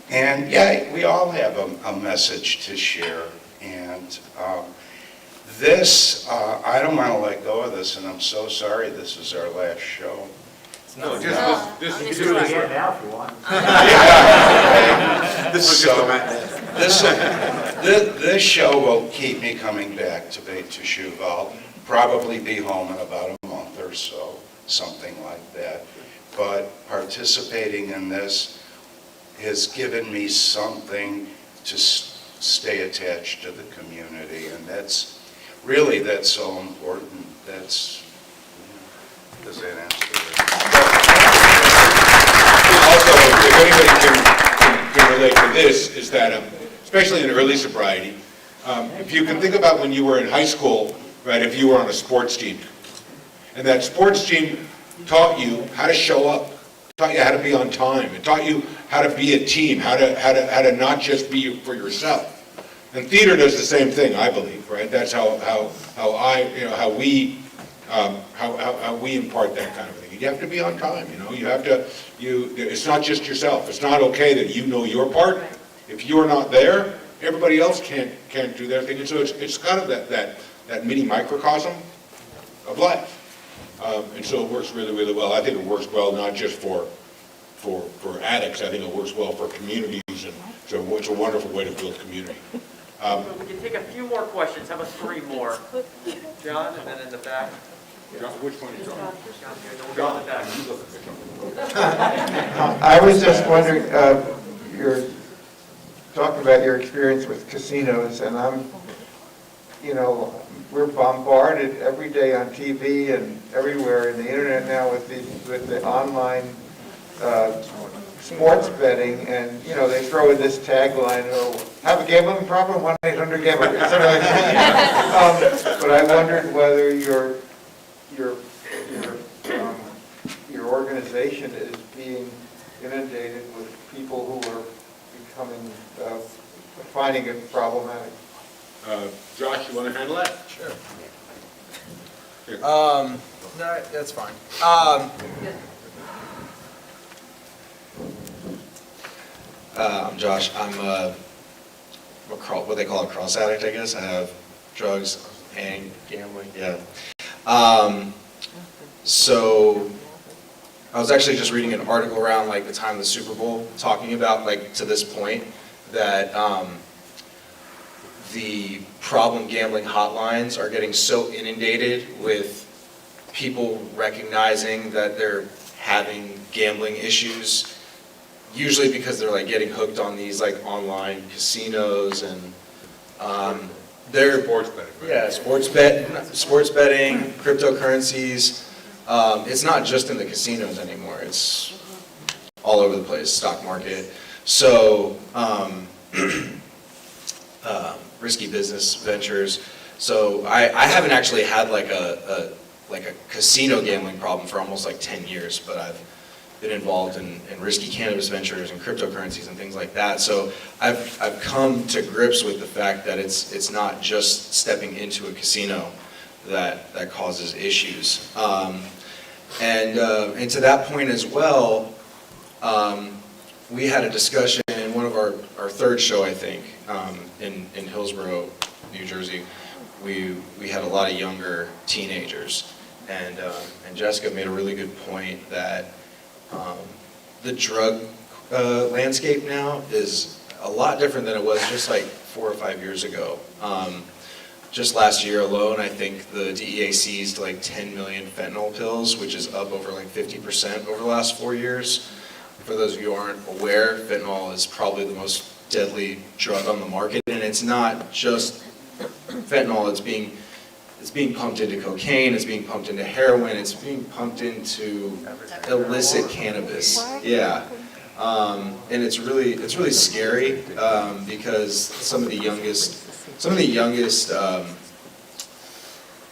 And yeah, we all have a message to share. And I don't want to let go of this, and I'm so sorry this is our last show. No, this is do it again now if you want. This show will keep me coming back to Beit Teshuvah. I'll probably be home in about a month or so, something like that. But participating in this has given me something to stay attached to the community, and that's so important. Does that answer Also, if anybody can relate to this, is that, especially in early sobriety, if you can think about when you were in high school, right, if you were on a sports team, and that sports team taught you how to show up, taught you how to be on time, it taught you how to be a team, how to not just be for yourself. And theater does the same thing, I believe, right? That's how we impart that kind of thing. You have to be on time, you have to, it's not just yourself. It's not okay that you know your part. If you're not there, everybody else can't do their thing. And so it's kind of that that mini microcosm of life. And so it works really, really well. I think it works well not just for addicts, I think it works well for communities, and so it's a wonderful way to build community. We can take a few more questions. How about 3 more? John, and then in the back. Which one is John? We'll go in the back. I was just wondering, you're talking about your experience with casinos, and we're bombarded every day on TV and everywhere in the internet now with the online sports betting, and they throw in this tagline, have a gambling problem, 1-800-GAMBLER. But I wondered whether your organization is being inundated with people who are finding it problematic. Josh, you want to handle that? Sure. Here. No, that's fine. I'm Josh. I'm what they call a cross addict, I guess. I have drugs and gambling. Yeah. So I was actually just reading an article around like the time of the Super Bowl talking about like to this point that the problem gambling hotlines are getting so inundated with people recognizing that they're having gambling issues, usually because they're like getting hooked on these like online casinos and they're sports betting, right? Yeah, sports betting, cryptocurrencies. It's not just in the casinos anymore. It's all over the place, stock market. So risky business ventures. So I haven't actually had like a casino gambling problem for almost like 10 years, but I've been involved in risky cannabis ventures and cryptocurrencies and things like that. So I've come to grips with the fact that it's not just stepping into a casino that causes issues. And to that point as well, we had a discussion in one of our third show, I think, in Hillsborough, New Jersey. We had a lot of younger teenagers, and Jessica made a really good point that the drug landscape now is a lot different than it was just like 4 or 5 years ago. Just last year alone, I think the DEA seized like 10 million fentanyl pills, which is up over like 50% over the last 4 years. For those of you who aren't aware, fentanyl is probably the most deadly drug on the market, and it's not just fentanyl. It's being pumped into cocaine, it's being pumped into heroin, it's being pumped into illicit cannabis. Yeah. And it's really scary because some of the youngest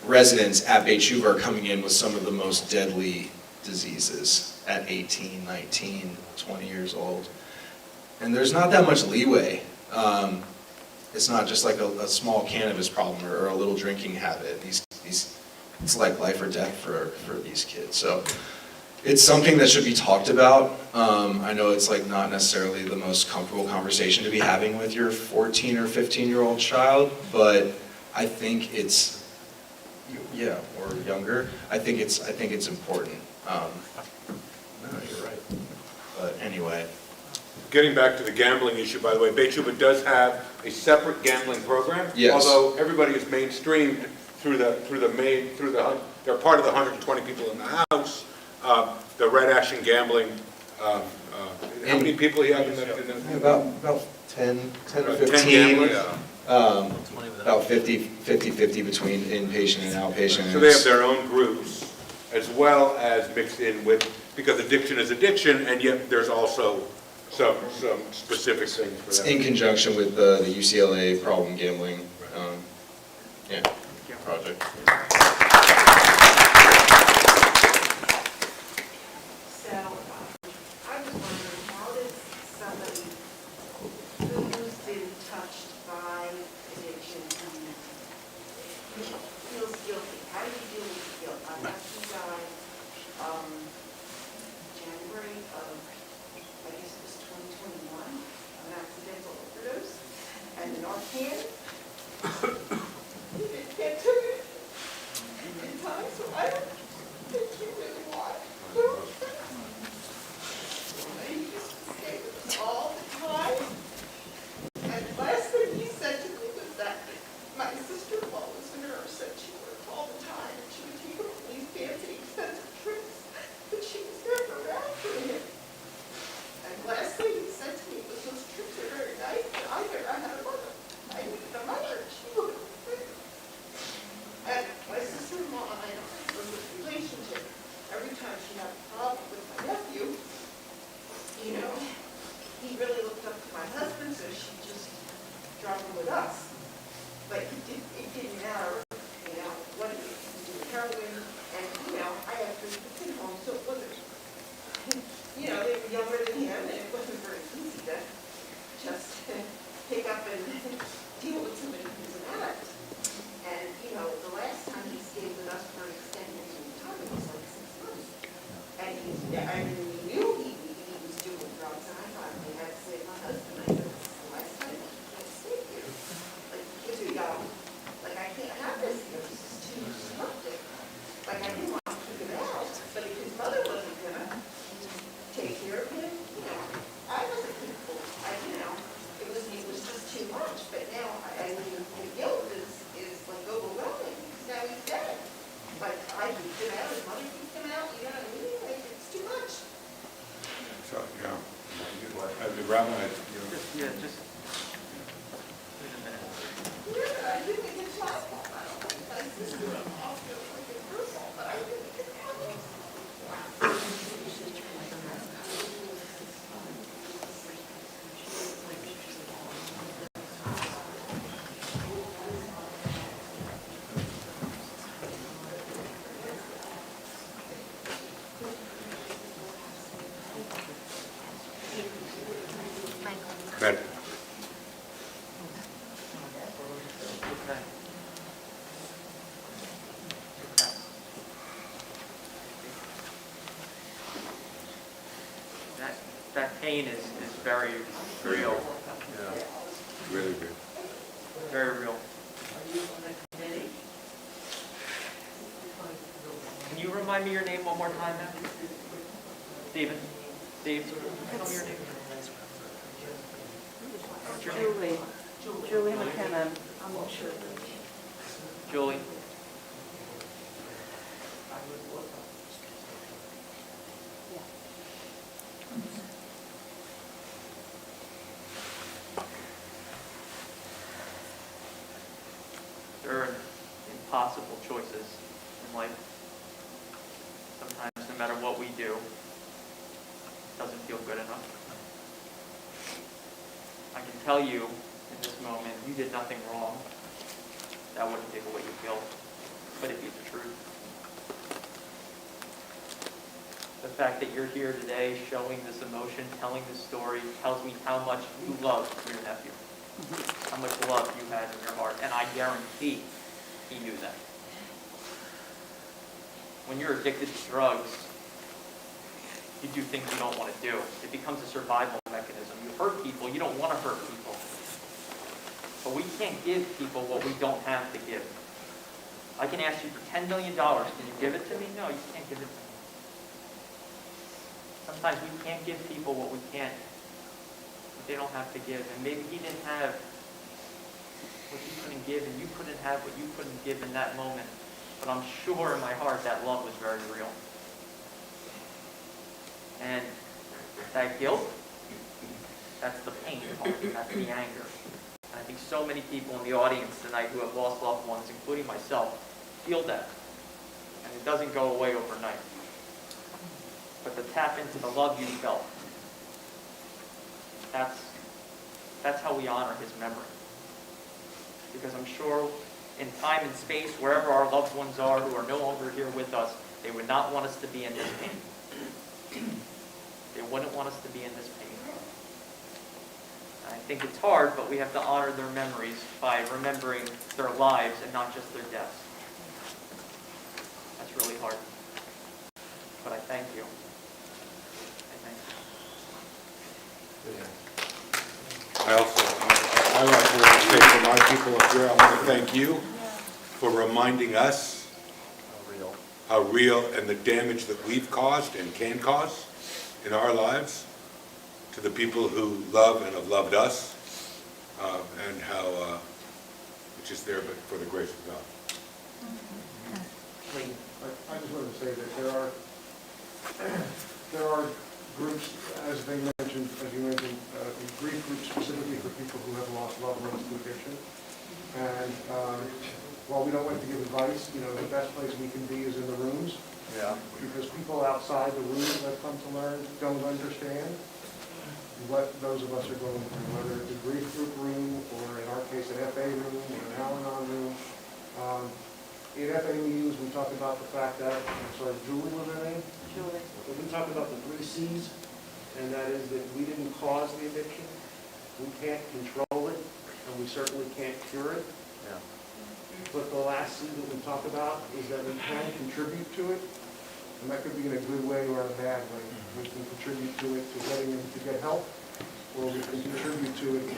residents at Beit are coming in with some of the most deadly diseases at 18, 19, 20 years old. And there's not that much leeway. It's not just like a small cannabis problem or a little drinking habit. It's like life or death for these kids. So it's something that should be talked about. I know it's like not necessarily the most comfortable conversation to be having with your 14 or 15-year-old child, but I think it's, or younger. I think it's important. No, you're right. But anyway. Getting back to the gambling issue, by the way, Beit Shuvah does have a separate gambling program. Yes. Although everybody is mainstreamed they're part of the 120 people in the house. The Red Action Gambling. How many people you have in the? About 10 or 15. 10 gamblers. About 50-50 between inpatient and outpatient. So they have their own groups, as well as mixed in with, because addiction is addiction, and yet there's also some specific things for that. In conjunction with the UCLA problem gambling project. So, I was wondering, how does somebody who's been touched by addiction and feels guilty, how do you deal with the guilt? My nephew died January of, I guess it was 2021, of an accidental overdose, and the Narcan, it took younger than him, and it wasn't very easy to just pick up and deal with somebody who's an addict. And, you know, the last time he stayed with us for an extended time, it was like 6 months. And we knew he was doing drugs, and I thought they had to save my husband. I said, this is the last time he can stay here. Like, the kids are young. Like, I can't have this here. This is too disruptive. Like, I didn't want to keep him out, but if his mother wasn't gonna take care of him, you know, I wasn't grateful. It was just too much. But now, I mean, the guilt is like overwhelming. Now he's dead. But I keep him out, his mother keeps him out, you know what I mean? Like, it's too much. So, yeah. The rabbi, Yeah, just wait a minute. Yeah, I didn't think it's my fault. I don't think my sister all feels like it's her fault, but I didn't think it's my fault. Ben, Okay. That pain is very real, yeah, really good. very real. Can you remind me your name one more time, now? Stephen? Steve, tell me your name. What's your name? Julie McKenna, I'm not sure. Julie? There are impossible choices in life. Sometimes, no matter what we do, it doesn't feel good enough. I can tell you in this moment, you did nothing wrong. That wouldn't take away your guilt, but it'd be the truth. The fact that you're here today, showing this emotion, telling this story, tells me how much you love your nephew. How much love you had in your heart, and I guarantee he knew that. When you're addicted to drugs, you do things you don't want to do. It becomes a survival mechanism. You hurt people, you don't want to hurt people. But we can't give people what we don't have to give. I can ask you for $10 million. Can you give it to me? No, you can't give it to me. Sometimes we can't give people what we can't, what they don't have to give. And maybe he didn't have what you couldn't give, and you couldn't have what you couldn't give in that moment. But I'm sure in my heart that love was very real. And that guilt, that's the pain part, that's the anger. And I think so many people in the audience tonight who have lost loved ones, including myself, feel that. And it doesn't go away overnight. But to tap into the love you felt, that's how we honor his memory. Because I'm sure in time and space, wherever our loved ones are who are no longer here with us, they would not want us to be in this pain. They wouldn't want us to be in this pain. I think it's hard, but we have to honor their memories by remembering their lives and not just their deaths. That's really hard. But I thank you. I thank you. I also want to say for my people up here, I want to thank you for reminding us how real and the damage that we've caused and can cause in our lives to the people who love and have loved us, and how it's just there but for the grace of God. I just wanted to say that there are groups, as they mentioned, as you mentioned, grief groups specifically for people who have lost loved ones to addiction. And while we don't like to give advice, you know, the best place we can be is in the rooms. Yeah. Because people outside the room that come to learn don't understand what those of us are going through, whether it's a grief group room or in our case an FA room or an Al-Anon room. In FA meetings, we talk about the fact that, I'm sorry, Julie was her name? Julie. We talk about the 3 C's and that is that we didn't cause the addiction, we can't control it, and we certainly can't cure it. But the last C that we talk about is that we can contribute to it, and that could be in a good way or a bad way. We can contribute to it to getting them to get help, or we can contribute to it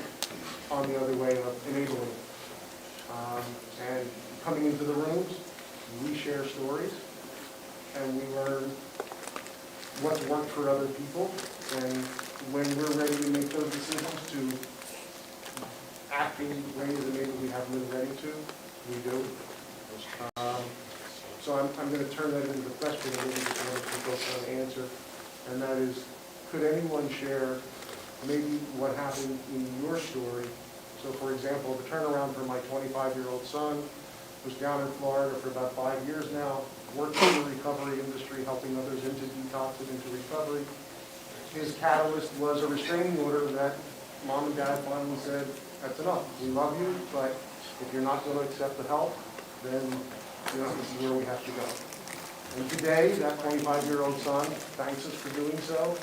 on the other way of enabling it. And coming into the rooms, we share stories, and we learn what's worked for other people, and when we're ready to make those decisions to act in ways that maybe we haven't been ready to, we do. So I'm going to turn that into the question, and maybe just want to folks want to answer, and that is, could anyone share maybe what happened in your story? So for example, the turnaround for my 25-year-old son, who's down in Florida for about 5 years now, working in the recovery industry, helping others into detox and into recovery. His catalyst was a restraining order that mom and dad finally said, that's enough. We love you, but if you're not going to accept the help, then this is where we have to go. And today, that 25-year-old son thanks us for doing so.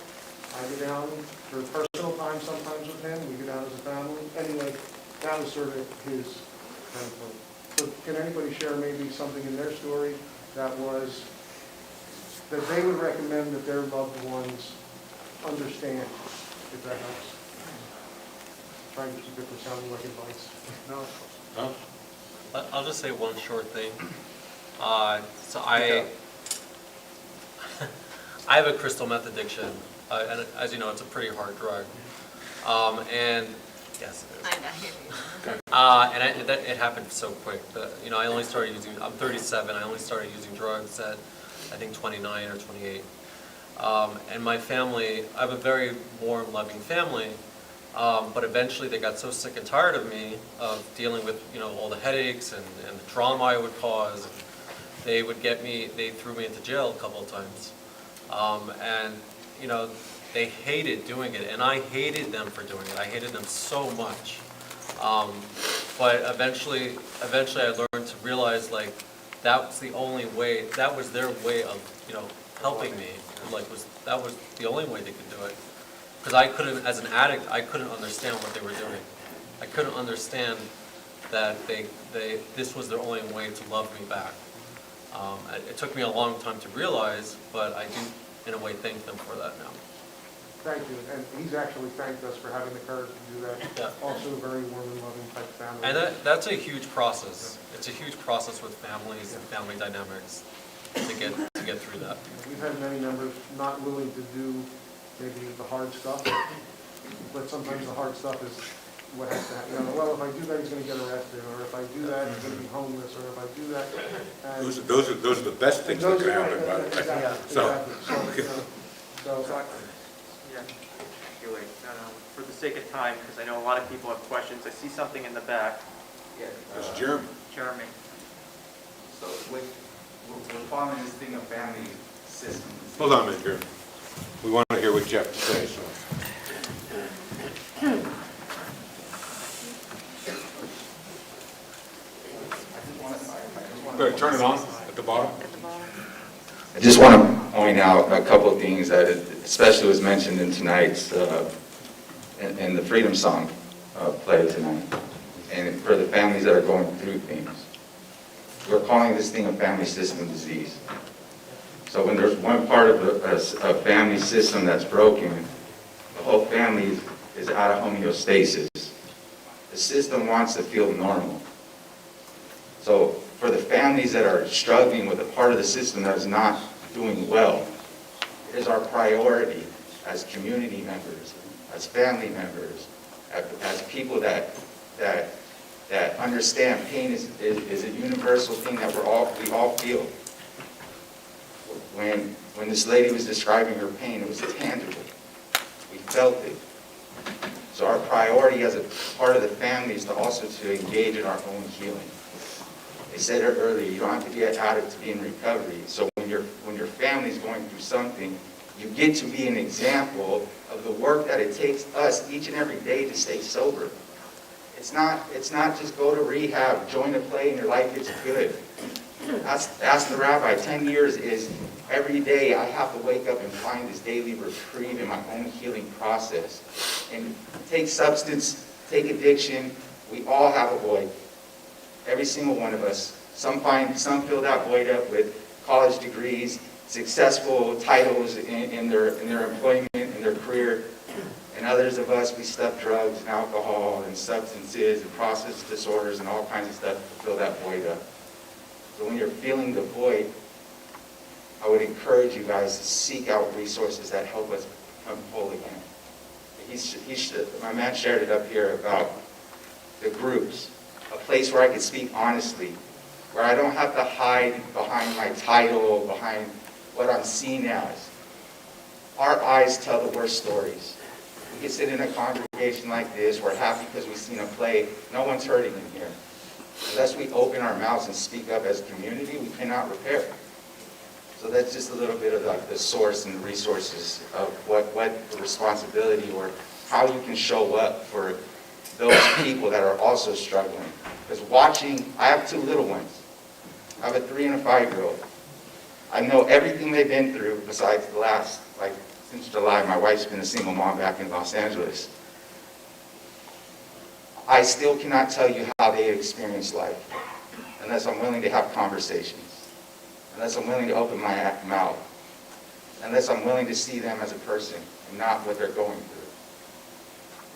I go down for personal time sometimes with him. We go down as a family. Anyway, that was sort of his kind of thing. So can anybody share maybe something in their story that was, that they would recommend that their loved ones understand, if that helps? Trying to keep it from sounding like advice. No? No? I'll just say one short thing. So I have a crystal meth addiction, and as you know, it's a pretty hard drug. And yes, it is. And it happened so quick. I only started using. I'm 37. I only started using drugs at I think 29 or 28. And my family, I have a very warm, loving family. But eventually they got so sick and tired of me, of dealing with, all the headaches and the trauma I would cause. They threw me into jail a couple of times. And they hated doing it, and I hated them for doing it. I hated them so much. But eventually I learned to realize, that was the only way, that was their way of, helping me. That was the only way they could do it. Because I couldn't, as an addict, I couldn't understand what they were doing. I couldn't understand that this was their only way to love me back. It took me a long time to realize, but I do, in a way, thank them for that now. Thank you, and he's actually thanked us for having the courage to do that. Yeah. Also a very warm and loving type family. And that's a huge process. It's a huge process with families and family dynamics to get through that. We've had many members not willing to do maybe the hard stuff, but sometimes the hard stuff is what has to happen. Well, if I do that, he's going to get arrested, or if I do that, he's going to be homeless, or if I do that. Those are the best things that can happen, by the way. Exactly. Yeah, Julie, for the sake of time, because I know a lot of people have questions, I see something in the back. That's Jeremy. Jeremy. So we're following this thing of family systems. Hold on a minute, Jeremy. We want to hear what you have to say, so. Go ahead, turn it on at the bottom. I just want to point out a couple of things that especially was mentioned in tonight's, in the Freedom Song play tonight, and for the families that are going through things. We're calling this thing a family system disease. So when there's one part of a family system that's broken, the whole family is out of homeostasis. The system wants to feel normal. So for the families that are struggling with a part of the system that is not doing well, it is our priority as community members, as family members, as people that understand pain is a universal thing that we all feel. When this lady was describing her pain, it was tangible. We felt it. So our priority as a part of the family is to engage in our own healing. They said it earlier, you don't have to be an addict to be in recovery. So when your family's going through something, you get to be an example of the work that it takes us each and every day to stay sober. It's not just go to rehab, join a play, and your life gets good. Ask the rabbi, 10 years is every day I have to wake up and find this daily reprieve in my own healing process. And take substance, take addiction, we all have a void. Every single one of us. Some fill that void up with college degrees, successful titles in their employment, in their career. And others of us, we stuff drugs and alcohol and substances and process disorders and all kinds of stuff to fill that void up. So when you're feeling the void, I would encourage you guys to seek out resources that help us become whole again. My man shared it up here about the groups, a place where I could speak honestly, where I don't have to hide behind my title, behind what I'm seen as. Our eyes tell the worst stories. We can sit in a congregation like this, we're happy because we've seen a play, no one's hurting in here. Unless we open our mouths and speak up as a community, we cannot repair. So that's just a little bit of like the source and the resources of what the responsibility or how you can show up for those people that are also struggling. Because watching, I have 2 little ones. I have a 3 and a 5-year-old. I know everything they've been through besides the last, since July, my wife's been a single mom back in Los Angeles. I still cannot tell you how they experience life unless I'm willing to have conversations, unless I'm willing to open my mouth, unless I'm willing to see them as a person and not what they're going through.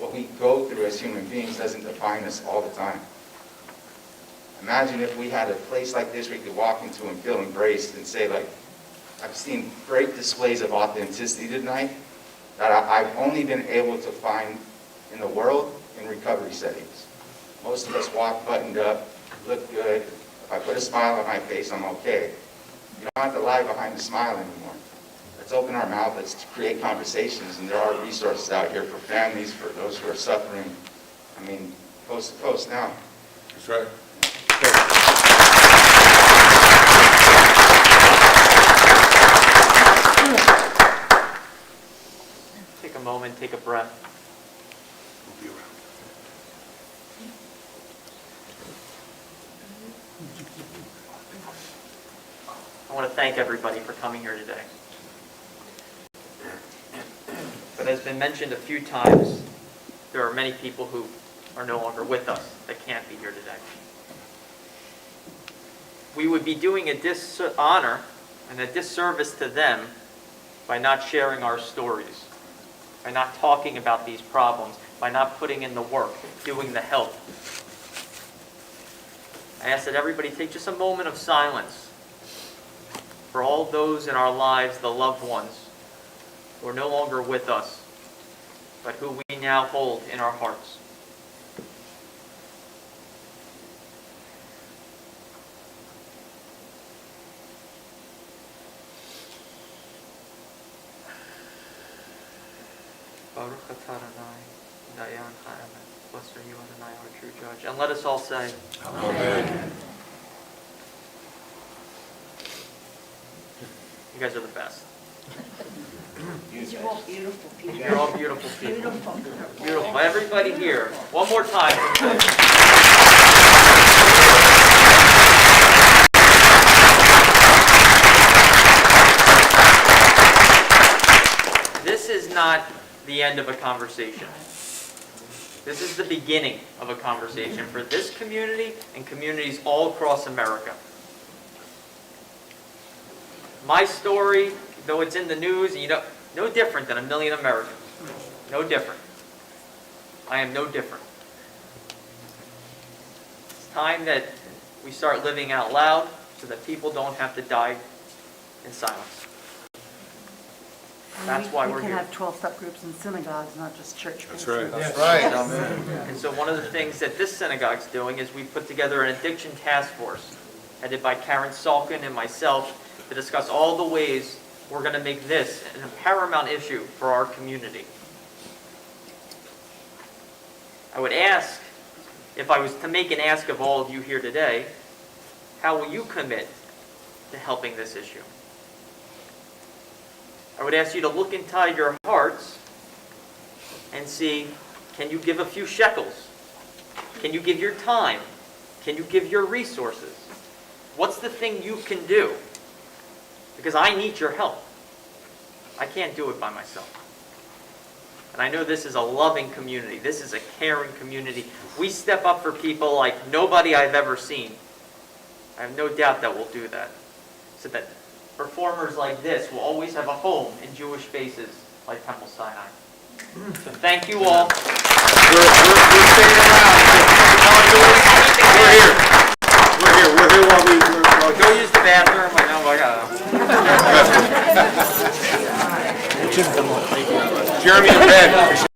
What we go through as human beings doesn't define us all the time. Imagine if we had a place like this where you could walk into and feel embraced and say, I've seen great displays of authenticity tonight that I've only been able to find in the world in recovery settings. Most of us walk buttoned up, look good. If I put a smile on my face, I'm okay. You don't have to lie behind the smile anymore. Let's open our mouth, let's create conversations, and there are resources out here for families, for those who are suffering. I mean, coast to coast now. That's right. Take a moment, take a breath. I want to thank everybody for coming here today. But as been mentioned a few times, there are many people who are no longer with us that can't be here today. We would be doing a dishonor and a disservice to them by not sharing our stories, by not talking about these problems, by not putting in the work, doing the help. I ask that everybody take just a moment of silence for all those in our lives, the loved ones, who are no longer with us, but who we now hold in our hearts. Baruch atah Adonai, Dayan ha'emet. Blessed are you, Adonai, our true judge. And let us all say, Amen. You guys are the best. You're all beautiful people. You're all beautiful people. Beautiful. Beautiful. Everybody here, one more time. This is not the end of a conversation. This is the beginning of a conversation for this community and communities all across America. My story, though it's in the news, no different than a million Americans. No different. I am no different. It's time that we start living out loud so that people don't have to die in silence. That's why we're We here. can have 12-step groups in synagogues, not just church groups. That's right. And so one of the things that this synagogue's doing is we put together an addiction task force headed by Karen Salkin and myself to discuss all the ways we're going to make this a paramount issue for our community. I would ask, if I was to make an ask of all of you here today, how will you commit to helping this issue? I would ask you to look inside your hearts and see, can you give a few shekels? Can you give your time? Can you give your resources? What's the thing you can do? Because I need your help. I can't do it by myself. And I know this is a loving community. This is a caring community. We step up for people like nobody I've ever seen. I have no doubt that we'll do that. So that performers like this will always have a home in Jewish spaces like Temple Sinai. So thank you all. We're staying around. We're here while we... Go use the bathroom. I know I got Jeremy and Ben.